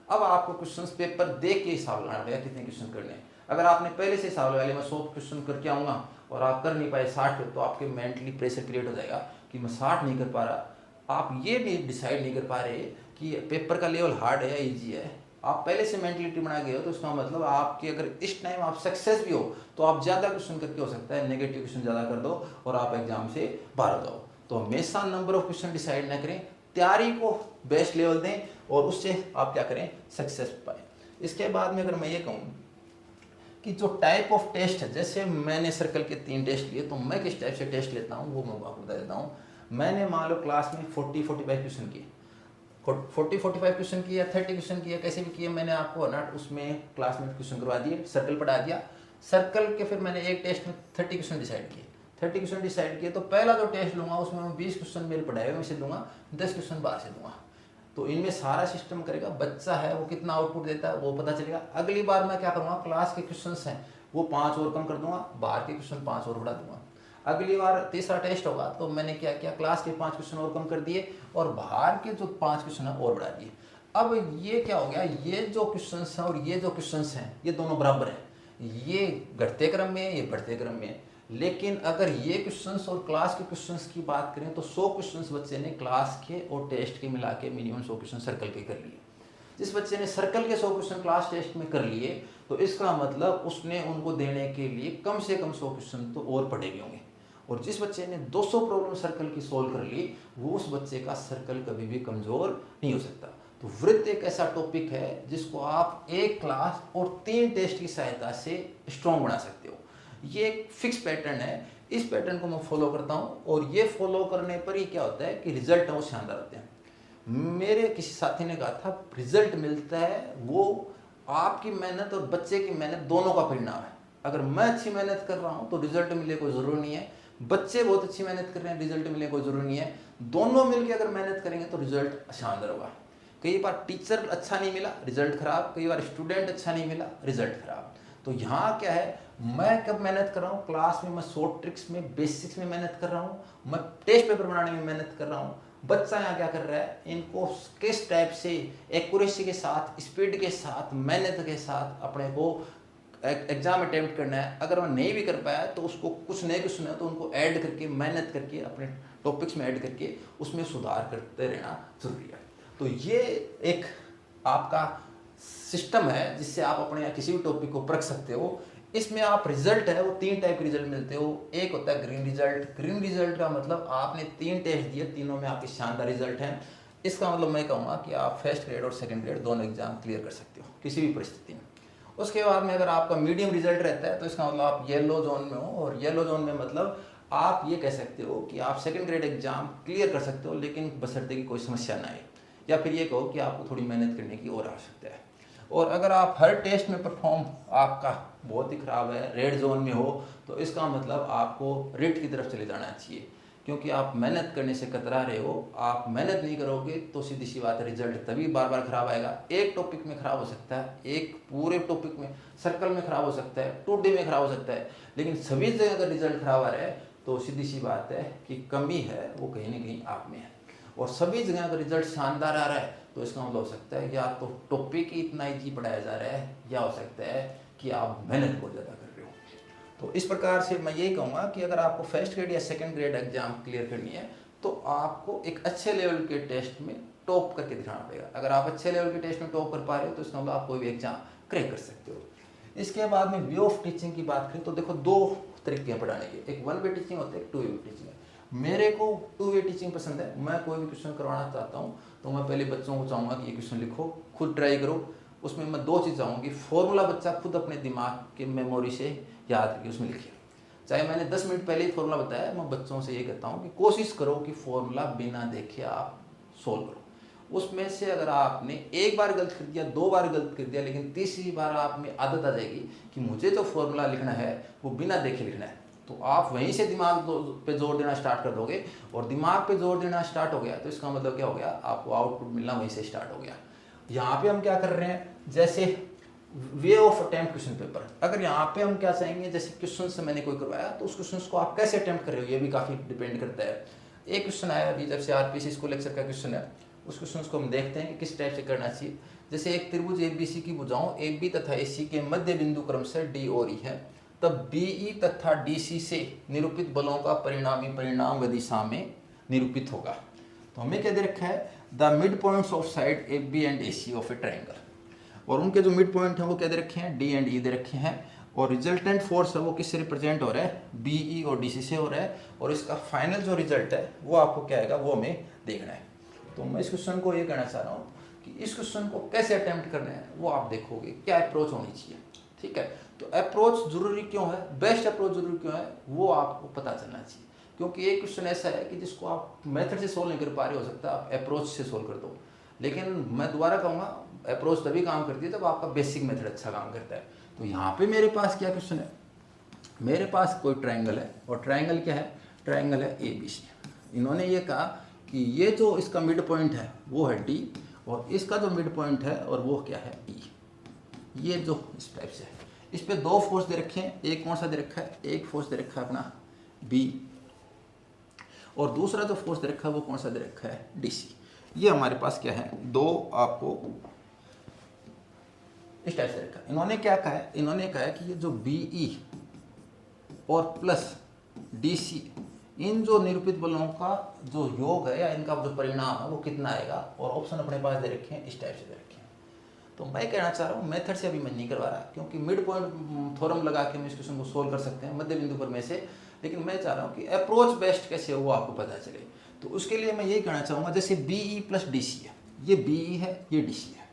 अब आपको क्वेश्चन पेपर देख के हिसाब लगाना पड़ेगा कितने क्वेश्चन करने हैं। अगर आपने पहले से हिसाब लगा लिया मैं 100 क्वेश्चन करके आऊँगा और आप कर नहीं पाए 60, तो आपके मेंटली प्रेशर क्रिएट हो जाएगा कि मैं 60 नहीं कर पा रहा। आप ये भी डिसाइड नहीं कर पा रहे कि पेपर का लेवल हार्ड है या ईजी है। आप पहले से मेंटलिटी बना गए हो, तो इसका मतलब आपकी अगर इस टाइम आप सक्सेस भी हो तो आप ज़्यादा क्वेश्चन करके हो सकता है नेगेटिव क्वेश्चन ज़्यादा कर दो और आप एग्जाम से बाहर हो जाओ। तो हमेशा नंबर ऑफ क्वेश्चन डिसाइड ना करें, तैयारी को बेस्ट लेवल दें और उससे आप क्या करें, सक्सेस पाए। इसके बाद में अगर मैं ये कहूँ कि जो टाइप ऑफ टेस्ट है, जैसे मैंने सर्कल के 3 टेस्ट लिए, तो मैं किस टाइप से टेस्ट लेता हूँ वो मैं आपको बता देता हूँ। मैंने मान लो क्लास में 40-45 क्वेश्चन किए, 40-45 क्वेश्चन किए या 30 क्वेश्चन किए, कैसे भी किए, मैंने आपको ना उसमें क्लास में क्वेश्चन करवा दिए, सर्कल पढ़ा दिया। सर्कल के फिर मैंने एक टेस्ट में 30 क्वेश्चन डिसाइड किए, 30 क्वेश्चन डिसाइड किए, तो पहला जो टेस्ट लूँगा उसमें मैं 20 क्वेश्चन मेरे पढ़ाए हुए से दूंगा, 10 क्वेश्चन बाहर से दूंगा। तो इनमें सारा सिस्टम करेगा, बच्चा है वो कितना आउटपुट देता है वो पता चलेगा। अगली बार मैं क्या करूँगा, क्लास के क्वेश्चन हैं वो 5 और कम कर दूंगा, बाहर के क्वेश्चन 5 और बढ़ा दूंगा। अगली बार तीसरा टेस्ट होगा तो मैंने क्या किया, क्लास के 5 क्वेश्चन और कम कर दिए और बाहर के जो 5 क्वेश्चन है और बढ़ा दिए। अब ये क्या हो गया, ये जो क्वेश्चन हैं और ये जो क्वेश्चन हैं ये दोनों बराबर हैं, ये घटते क्रम में है, ये बढ़ते क्रम में है। लेकिन अगर ये क्वेश्चंस और क्लास के क्वेश्चंस की बात करें तो 100 क्वेश्चंस बच्चे ने क्लास के और टेस्ट के मिला के मिनिमम 100 क्वेश्चन सर्कल के कर लिए। जिस बच्चे ने सर्कल के 100 क्वेश्चन क्लास टेस्ट में कर लिए, तो इसका मतलब उसने उनको देने के लिए कम से कम 100 क्वेश्चन तो और पढ़े भी होंगे। और जिस बच्चे ने 200 प्रॉब्लम सर्कल की सोल्व कर ली, वो उस बच्चे का सर्कल कभी भी कमज़ोर नहीं हो सकता। तो वृत्त एक ऐसा टॉपिक है जिसको आप एक क्लास और 3 टेस्ट की सहायता से स्ट्रॉन्ग बना सकते हो। ये एक फिक्स पैटर्न है, इस पैटर्न को मैं फॉलो करता हूँ और ये फॉलो करने पर ही क्या होता है कि रिजल्ट है वो शानदार आते हैं। मेरे किसी साथी ने कहा था रिजल्ट मिलता है वो आपकी मेहनत और बच्चे की मेहनत दोनों का परिणाम है। अगर मैं अच्छी मेहनत कर रहा हूँ तो रिजल्ट मिले कोई ज़रूरी नहीं है, बच्चे बहुत अच्छी मेहनत कर रहे हैं रिजल्ट मिले कोई ज़रूरी नहीं है। दोनों मिलकर अगर मेहनत करेंगे तो रिजल्ट शानदार होगा। कई बार टीचर अच्छा नहीं मिला रिजल्ट खराब, कई बार स्टूडेंट अच्छा नहीं मिला रिजल्ट खराब। तो यहाँ क्या है, मैं कब मेहनत कर रहा हूँ, क्लास में मैं शॉर्ट ट्रिक्स में बेसिक्स में मेहनत कर रहा हूँ, मैं टेस्ट पेपर बनाने में मेहनत कर रहा हूँ। बच्चा यहाँ क्या कर रहा है, इनको किस टाइप से एक्यूरेसी के साथ, स्पीड के साथ, मेहनत के साथ अपने को एग्जाम अटेम्प्ट करना है। अगर मैं नहीं भी कर पाया तो उसको कुछ नए क्वेश्चन है तो उनको ऐड करके मेहनत करके अपने टॉपिक्स में ऐड करके उसमें सुधार करते रहना जरूरी है। तो ये एक आपका सिस्टम है जिससे आप अपने किसी भी टॉपिक को परख सकते हो। इसमें आप रिजल्ट है वो 3 टाइप के रिजल्ट मिलते हो। एक होता है ग्रीन रिजल्ट। ग्रीन रिजल्ट का मतलब आपने 3 टेस्ट दिए, तीनों में आपके शानदार रिजल्ट हैं। इसका मतलब मैं कहूँगा कि आप फर्स्ट ग्रेड और सेकंड ग्रेड दोनों एग्जाम क्लियर कर सकते हो किसी भी परिस्थिति में। उसके बाद में अगर आपका मीडियम रिजल्ट रहता है तो इसका मतलब आप येलो जोन में हो, और येलो जोन में मतलब आप ये कह सकते हो कि आप सेकंड ग्रेड एग्जाम क्लियर कर सकते हो, लेकिन बशर्ते कि कोई समस्या ना आए, या फिर ये कहो कि आपको थोड़ी मेहनत करने की और आवश्यकता है। और अगर आप हर टेस्ट में परफॉर्म आपका बहुत ही ख़राब है, रेड जोन में हो, तो इसका मतलब आपको रिट की तरफ चले जाना चाहिए, क्योंकि आप मेहनत करने से कतरा रहे हो। आप मेहनत नहीं करोगे तो सीधी सी बात है रिजल्ट तभी बार बार खराब आएगा। एक टॉपिक में खराब हो सकता है, एक पूरे टॉपिक में सर्कल में खराब हो सकता है, 2D में खराब हो सकता है, लेकिन सभी जगह अगर रिजल्ट खराब आ रहा है तो सीधी सी बात है कि कमी है वो कहीं ना कहीं आप में है। और सभी जगह अगर रिजल्ट शानदार आ रहा है तो इसका मतलब हो सकता है या तो टॉपिक ही इतना ईजी पढ़ाया जा रहा है, या हो सकता है कि आप मेहनत बहुत ज़्यादा कर रहे हो। तो इस प्रकार से मैं यही कहूँगा कि अगर आपको फर्स्ट ग्रेड या सेकंड ग्रेड एग्जाम क्लियर करनी है तो आपको एक अच्छे लेवल के टेस्ट में टॉप करके दिखाना पड़ेगा। अगर आप अच्छे लेवल के टेस्ट में टॉप कर पा रहे हो तो इसका मतलब आप कोई भी एग्जाम क्रैक कर सकते हो। इसके बाद में वे ऑफ टीचिंग की बात करें तो देखो दो तरीके हैं पढ़ाने के, एक वन वे टीचिंग होता है, एक टू वे टीचिंग है। मेरे को टू वे टीचिंग पसंद है। मैं कोई भी क्वेश्चन करवाना चाहता हूँ तो मैं पहले बच्चों को चाहूँगा कि ये क्वेश्चन लिखो, खुद ट्राई करो। उसमें मैं दो चीज़ चाहूँगी, फॉर्मूला बच्चा खुद अपने दिमाग के मेमोरी से याद करके उसमें लिखे। चाहे मैंने 10 मिनट पहले ही फॉर्मूला बताया, मैं बच्चों से ये कहता हूँ कि कोशिश करो कि फॉर्मूला बिना देखे आप सोल्व करो। उसमें से अगर आपने एक बार गलत कर दिया, 2 बार गलत कर दिया, लेकिन तीसरी बार आप में आदत आ जाएगी कि मुझे जो फॉर्मूला लिखना है वो बिना देखे लिखना है, तो आप वहीं से दिमाग पे जोर देना स्टार्ट कर दोगे। और दिमाग पे जोर देना स्टार्ट हो गया तो इसका मतलब क्या हो गया, आपको आउटपुट मिलना वहीं से स्टार्ट हो गया। यहाँ पे हम क्या कर रहे हैं, जैसे way of attempt question paper, अगर यहाँ पे हम क्या चाहेंगे, जैसे क्वेश्चन से मैंने कोई करवाया तो उस क्वेश्चन को आप कैसे अटेम्प्ट कर रहे हो ये भी काफ़ी डिपेंड करता है। एक क्वेश्चन आया अभी जब से आरपीसी स्कूल लेक्चर का क्वेश्चन है, उस क्वेश्चन को हम देखते हैं कि किस टाइप से करना चाहिए। जैसे एक त्रिभुज एबीसी की भुजाओं AB तथा AC के मध्य बिंदु क्रम से D और E है, तब BE तथा DC से निरूपित बलों का परिणामी परिणाम व दिशा में निरूपित होगा। तो हमें क्या दे रखा है, the mid points of side AB and AC of A triangle, और उनके जो मिड पॉइंट हैं वो क्या दे रखे हैं, D एंड E दे रखे हैं। और रिजल्टेंट फोर्स है वो किससे रिप्रेजेंट हो रहा है, BE और DC से हो रहा है। और इसका फाइनल जो रिजल्ट है वो आपको क्या आएगा वो हमें देखना है। तो मैं इस क्वेश्चन को ये कहना चाह रहा हूँ कि इस क्वेश्चन को कैसे अटेम्प्ट करना है वो आप देखोगे, क्या अप्रोच होनी चाहिए। ठीक है, तो अप्रोच जरूरी क्यों है, बेस्ट अप्रोच जरूरी क्यों है वो आपको पता चलना चाहिए। क्योंकि एक क्वेश्चन ऐसा है कि जिसको आप मेथड से सोल्व नहीं कर पा रहे, हो सकता है आप अप्रोच से सोल्व कर दो। लेकिन मैं दोबारा कहूँगा, अप्रोच तभी काम करती है जब आपका बेसिक मेथड अच्छा काम करता है। तो यहाँ पे मेरे पास क्या क्वेश्चन है, मेरे पास कोई ट्राइंगल है, और ट्राइंगल क्या है, ट्राइंगल है ABC। इन्होंने ये कहा कि ये जो इसका मिड पॉइंट है वो है D, और इसका जो मिड पॉइंट है और वो क्या है E। ये जो इस टाइप से है, इस पे दो फोर्स दे रखे हैं, एक कौन सा दे रखा है, एक फोर्स दे रखा है अपना B, और दूसरा जो फोर्स दे रखा है वो कौन सा दे रखा है DC। ये हमारे पास क्या है, दो आपको इस टाइप से रखा है। इन्होंने क्या कहा है, इन्होंने कहा है कि ये जो BE और प्लस DC, इन जो निरूपित बलों का जो योग है या इनका जो परिणाम है वो कितना आएगा, और ऑप्शन अपने पास दे रखे हैं इस टाइप से दे रखे हैं। तो मैं कहना चाह रहा हूँ मेथड से अभी मैं नहीं करवा रहा, क्योंकि मिड पॉइंट थ्योरम लगा के हम इस क्वेश्चन को सोल्व कर सकते हैं मध्य बिंदु पर में से, लेकिन मैं चाह रहा हूँ कि अप्रोच बेस्ट कैसे हो वो आपको पता चले। तो उसके लिए मैं यही कहना चाहूँगा, जैसे BE प्लस DC है, ये BE है ये DC है,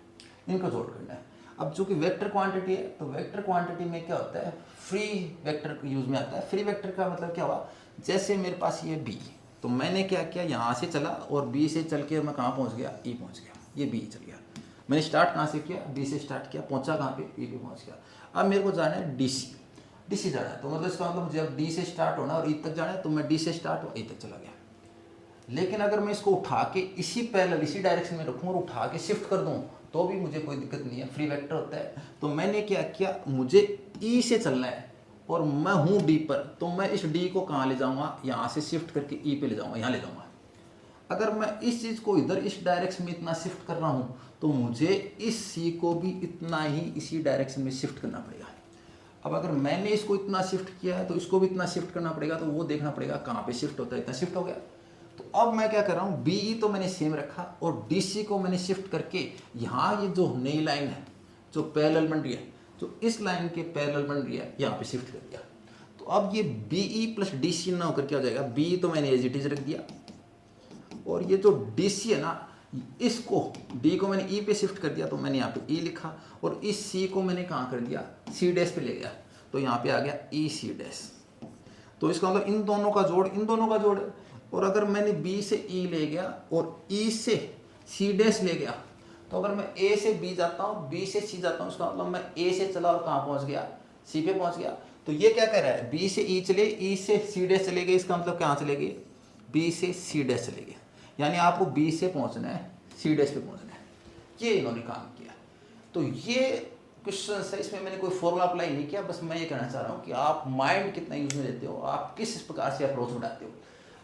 इनको जोड़ करना है। अब चूंकि वेक्टर क्वांटिटी है तो वेक्टर क्वांटिटी में क्या होता है, फ्री वेक्टर यूज में आता है। फ्री वेक्टर का मतलब क्या हुआ, जैसे मेरे पास ये B, तो मैंने क्या किया, यहाँ से चला और B से चल के मैं कहाँ पहुँच गया, E पहुँच गया, ये B चल गया। मैंने स्टार्ट कहाँ से किया, B से स्टार्ट किया, पहुँचा कहाँ पे, E पे पहुँच गया। अब मेरे को जाना है DC जाना है, तो मतलब इसका मतलब जब D से स्टार्ट होना और E तक जाना है, तो मैं D से स्टार्ट हो E तक चला गया। लेकिन अगर मैं इसको उठा के इसी पैरेलल इसी डायरेक्शन में रखूँ और उठा के शिफ्ट कर दूँ तो भी मुझे कोई दिक्कत नहीं है, फ्री वेक्टर होता है। तो मैंने क्या किया, मुझे E से चलना है और मैं हूँ D पर, तो मैं इस D को कहाँ ले जाऊँगा, यहाँ से शिफ्ट करके E पे ले जाऊँगा, यहाँ ले जाऊँगा। अगर मैं इस चीज़ को इधर इस डायरेक्शन में इतना शिफ्ट कर रहा हूँ तो मुझे इस C को भी इतना ही इसी डायरेक्शन में शिफ्ट करना पड़ेगा। अब अगर मैंने इसको इतना शिफ्ट किया है तो इसको भी इतना शिफ्ट करना पड़ेगा, तो वो देखना पड़ेगा कहाँ पे शिफ्ट होता है, इतना शिफ्ट हो गया। तो अब मैं क्या कर रहा हूँ, BE तो मैंने सेम रखा और DC को मैंने शिफ्ट करके यहाँ ये जो नई लाइन है जो पैरेलल बन रही है, जो इस लाइन के पैरेलल बन रही है, यहाँ पे शिफ्ट कर दिया। तो अब ये BE प्लस DC ना होकर क्या हो जाएगा, BE तो मैंने एज इट इज रख दिया, और ये जो DC है ना, इसको D को मैंने E पे शिफ्ट कर दिया, तो मैंने यहाँ पे E लिखा, और इस C को मैंने कहाँ कर दिया, C डैश पे ले गया, तो यहाँ पे आ गया EC डैश। तो इसका मतलब इन दोनों का जोड़, इन दोनों का जोड़। और अगर मैंने B से E ले गया और E से C डैश ले गया, तो अगर मैं A से B जाता हूँ, B से C जाता हूँ, उसका मतलब मैं A से चला और कहाँ पहुँच गया, C पे पहुँच गया। तो ये क्या कह रहा है, B से E चले, E से C डैश चले गए, इसका मतलब कहाँ चले गए, B से C डैश चले गए। यानी आपको B से पहुँचना है, C डैश पे पहुँचना है, ये इन्होंने काम किया। तो ये क्वेश्चन है, इसमें मैंने कोई फॉर्मूला अप्लाई नहीं किया, बस मैं ये कहना चाह रहा हूँ कि आप माइंड कितना यूज में लेते हो, आप किस प्रकार से अप्रोच उठाते हो।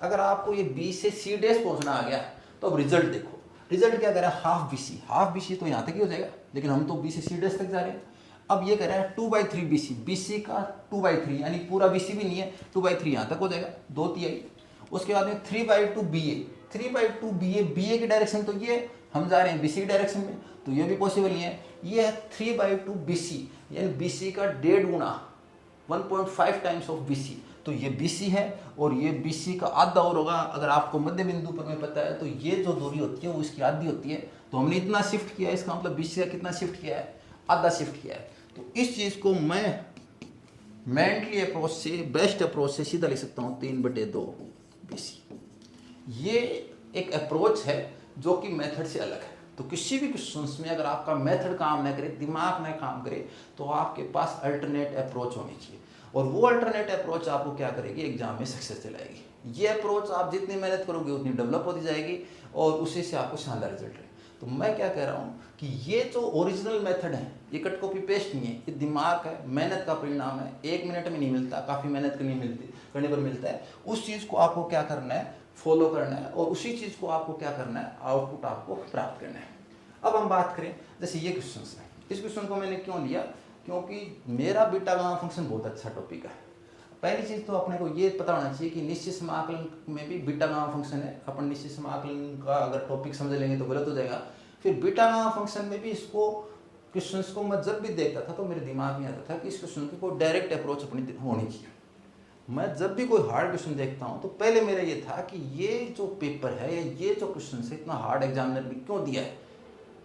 अगर आपको ये B से C डैश पहुंचना आ गया तो अब रिजल्ट देखो, रिजल्ट क्या कह रहा है, हाफ BC तो यहाँ तक ही हो जाएगा, लेकिन हम तो B से C डैश तक जा रहे हैं। अब ये कह रहा है 2/3 BC का 2/3, यानी पूरा BC भी नहीं है, 2/3 यहाँ तक हो जाएगा, 2/3। उसके बाद में 3/2 BA की डायरेक्शन तो ये, हम जा रहे हैं BC डायरेक्शन में, तो ये भी पॉसिबल नहीं है। ये है 3/2 BC, यानी BC का 1.5 गुना, 1.5 टाइम्स ऑफ BC। तो ये BC है और ये BC का आधा और होगा। अगर आपको मध्य बिंदु पर में पता है तो ये जो दूरी होती है वो इसकी आधी होती है। तो हमने इतना शिफ्ट किया है, इसका मतलब BC का कितना शिफ्ट किया है, आधा शिफ्ट किया है। तो इस चीज़ को मैं मैंटली अप्रोच से, बेस्ट अप्रोच से सीधा लिख सकता हूँ 3/2 BC। ये एक अप्रोच है जो कि मेथड से अलग है। तो किसी भी क्वेश्चंस में अगर आपका मेथड काम ना करे, दिमाग ना काम करे, तो आपके पास अल्टरनेट अप्रोच होनी चाहिए। और वो अल्टरनेट अप्रोच आपको क्या करेगी, एग्जाम में सक्सेस दिलाएगी। ये अप्रोच आप जितनी मेहनत करोगे उतनी डेवलप होती जाएगी और उसी से आपको शानदार रिजल्ट है। तो मैं क्या कह रहा हूँ कि ये जो ओरिजिनल मेथड है, ये कट कॉपी पेस्ट नहीं है, ये दिमाग है, मेहनत का परिणाम है। 1 मिनट में नहीं मिलता, काफ़ी मेहनत करने पर मिलता है। उस चीज़ को आपको क्या करना है, फॉलो करना है, और उसी चीज़ को आपको क्या करना है, आउटपुट आपको प्राप्त करना है। अब हम बात करें, जैसे ये क्वेश्चन है, इस क्वेश्चन को मैंने क्यों लिया, क्योंकि मेरा बीटा गामा फंक्शन बहुत अच्छा टॉपिक है। पहली चीज़ तो अपने को ये पता होना चाहिए कि निश्चित समाकलन में भी बीटा गामा फंक्शन है। अपन निश्चित समाकलन का अगर टॉपिक समझ लेंगे तो गलत हो जाएगा। फिर बीटा गामा फंक्शन में भी इसको, क्वेश्चंस को मैं जब भी देखता था तो मेरे दिमाग में आता था कि इस क्वेश्चन की कोई डायरेक्ट अप्रोच अपनी होनी चाहिए। मैं जब भी कोई हार्ड क्वेश्चन देखता हूँ तो पहले मेरा ये था कि ये जो पेपर है या ये जो क्वेश्चन है इतना हार्ड एग्जामिनर ने क्यों दिया है।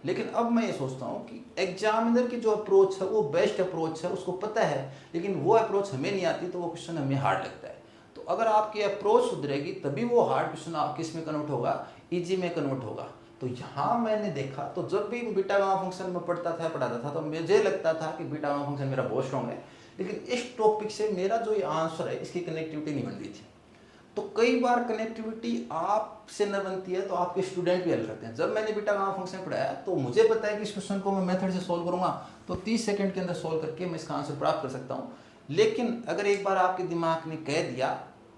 लेकिन अब मैं ये सोचता हूँ कि एग्जामिनर की जो अप्रोच है वो बेस्ट अप्रोच है, उसको पता है, लेकिन वो अप्रोच हमें नहीं आती तो वो क्वेश्चन हमें हार्ड लगता है। तो अगर आपकी अप्रोच सुधरेगी तभी वो हार्ड क्वेश्चन आप किस में कन्वर्ट होगा, ईजी में कन्वर्ट होगा। तो यहाँ मैंने देखा, तो जब भी बीटा गामा फंक्शन में पढ़ाता था तो मुझे लगता था कि बीटा गामा फंक्शन मेरा बहुत स्ट्रॉन्ग है, लेकिन इस टॉपिक से मेरा जो ये आंसर है इसकी कनेक्टिविटी नहीं बन रही थी। तो कई बार कनेक्टिविटी आपसे न बनती है तो आपके स्टूडेंट भी हल करते हैं। जब मैंने बीटा गामा फंक्शन पढ़ाया तो मुझे पता है कि इस क्वेश्चन को मैं मेथड से सॉल्व करूंगा तो 30 सेकंड के अंदर सॉल्व करके मैं इसका आंसर प्राप्त कर सकता हूँ। लेकिन अगर एक बार आपके दिमाग ने कह दिया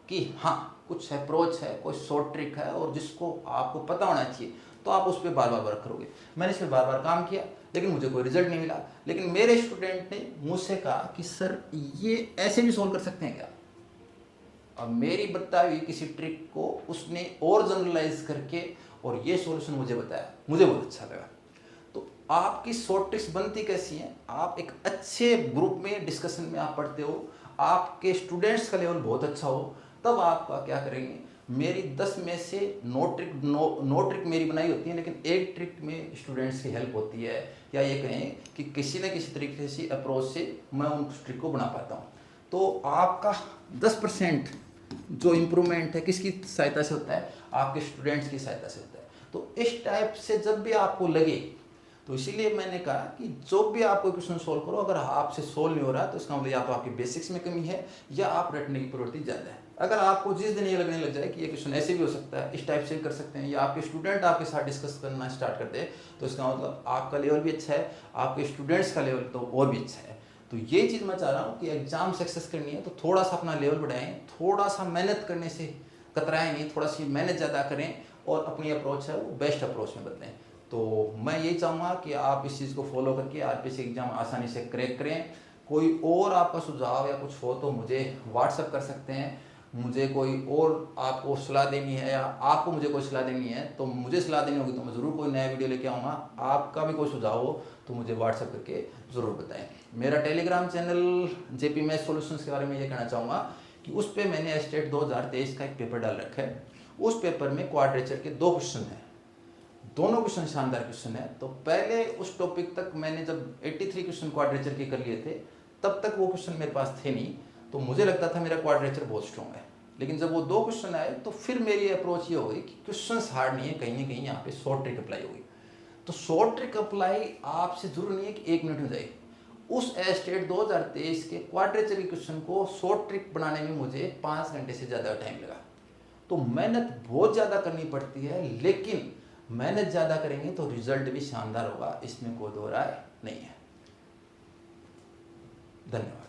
कि हाँ कुछ अप्रोच है, कोई शॉर्ट ट्रिक है और जिसको आपको पता होना चाहिए, तो आप उस पर बार बार वर्क करोगे। मैंने इस पर बार बार काम किया लेकिन मुझे कोई रिजल्ट नहीं मिला। लेकिन मेरे स्टूडेंट ने मुझसे कहा कि सर ये ऐसे भी सॉल्व कर सकते हैं क्या। अब मेरी बताई हुई किसी ट्रिक को उसने और जनरलाइज करके और ये सॉल्यूशन मुझे बताया, मुझे बहुत अच्छा लगा। तो आपकी शॉर्ट ट्रिक्स बनती कैसी हैं, आप एक अच्छे ग्रुप में डिस्कशन में आप पढ़ते हो, आपके स्टूडेंट्स का लेवल बहुत अच्छा हो, तब आपका क्या करेंगे, मेरी 10 में से 9 ट्रिक मेरी बनाई होती है, लेकिन एक ट्रिक में स्टूडेंट्स की हेल्प होती है, या ये कहें कि किसी न किसी तरीके से अप्रोच से मैं उन ट्रिक को बना पाता हूँ। तो आपका 10% जो इम्प्रूवमेंट है किसकी सहायता से होता है, आपके स्टूडेंट्स की सहायता से होता है। तो इस टाइप से जब भी आपको लगे, तो इसीलिए मैंने कहा कि जो भी आप कोई क्वेश्चन सोल्व करो, अगर आपसे सोल्व नहीं हो रहा तो इसका मतलब या तो आपकी बेसिक्स में कमी है या आप रटने की प्रवृत्ति ज़्यादा है। अगर आपको जिस दिन ये लगने लग जाए कि ये क्वेश्चन ऐसे भी हो सकता है, इस टाइप से भी कर सकते हैं, या आपके स्टूडेंट आपके साथ डिस्कस करना स्टार्ट करते हैं, तो इसका मतलब आपका लेवल भी अच्छा है, आपके स्टूडेंट्स का लेवल तो और भी अच्छा है। तो ये चीज़ मैं चाह रहा हूँ कि एग्जाम सक्सेस करनी है तो थोड़ा सा अपना लेवल बढ़ाएं, थोड़ा सा मेहनत करने से कतराएं नहीं, थोड़ा सी मेहनत ज़्यादा करें और अपनी अप्रोच है वो बेस्ट अप्रोच में बदलें। तो मैं यही चाहूँगा कि आप इस चीज़ को फॉलो करके आरपीएससी एग्ज़ाम आसानी से क्रैक करें। कोई और आपका सुझाव या कुछ हो तो मुझे व्हाट्सअप कर सकते हैं, मुझे कोई और आपको सलाह देनी है या आपको मुझे कोई सलाह देनी है तो मुझे सलाह देनी होगी तो मैं ज़रूर कोई नया वीडियो लेके आऊँगा। आपका भी कोई सुझाव हो तो मुझे व्हाट्सअप करके ज़रूर बताएं। मेरा Telegram channel JP math solutions के बारे में ये कहना चाहूँगा कि उस पर मैंने स्टेट 2023 का एक पेपर डाल रखा है। उस पेपर में क्वाड्रेचर के 2 क्वेश्चन हैं, दोनों क्वेश्चन शानदार क्वेश्चन है। तो पहले उस टॉपिक तक मैंने जब 83 क्वेश्चन क्वाड्रेचर के कर लिए थे तब तक वो क्वेश्चन मेरे पास थे नहीं, तो मुझे लगता था मेरा क्वाड्रेचर बहुत स्ट्रॉन्ग है। लेकिन जब वो 2 क्वेश्चन आए तो फिर मेरी अप्रोच ये हो गई कि क्वेश्चंस हार्ड नहीं है, कहीं ना कहीं यहाँ पे शॉर्ट ट्रिक अप्लाई होगी। तो शॉर्ट ट्रिक अप्लाई आपसे जरूर नहीं है कि 1 मिनट में जाए। उस स्टेट 2023 के क्वाड्रेचर के क्वेश्चन को शॉर्ट ट्रिक बनाने में मुझे 5 घंटे से ज़्यादा टाइम लगा। तो मेहनत बहुत ज़्यादा करनी पड़ती है, लेकिन मेहनत ज़्यादा करेंगे तो रिजल्ट भी शानदार होगा, इसमें कोई दो राय नहीं है। धन्यवाद।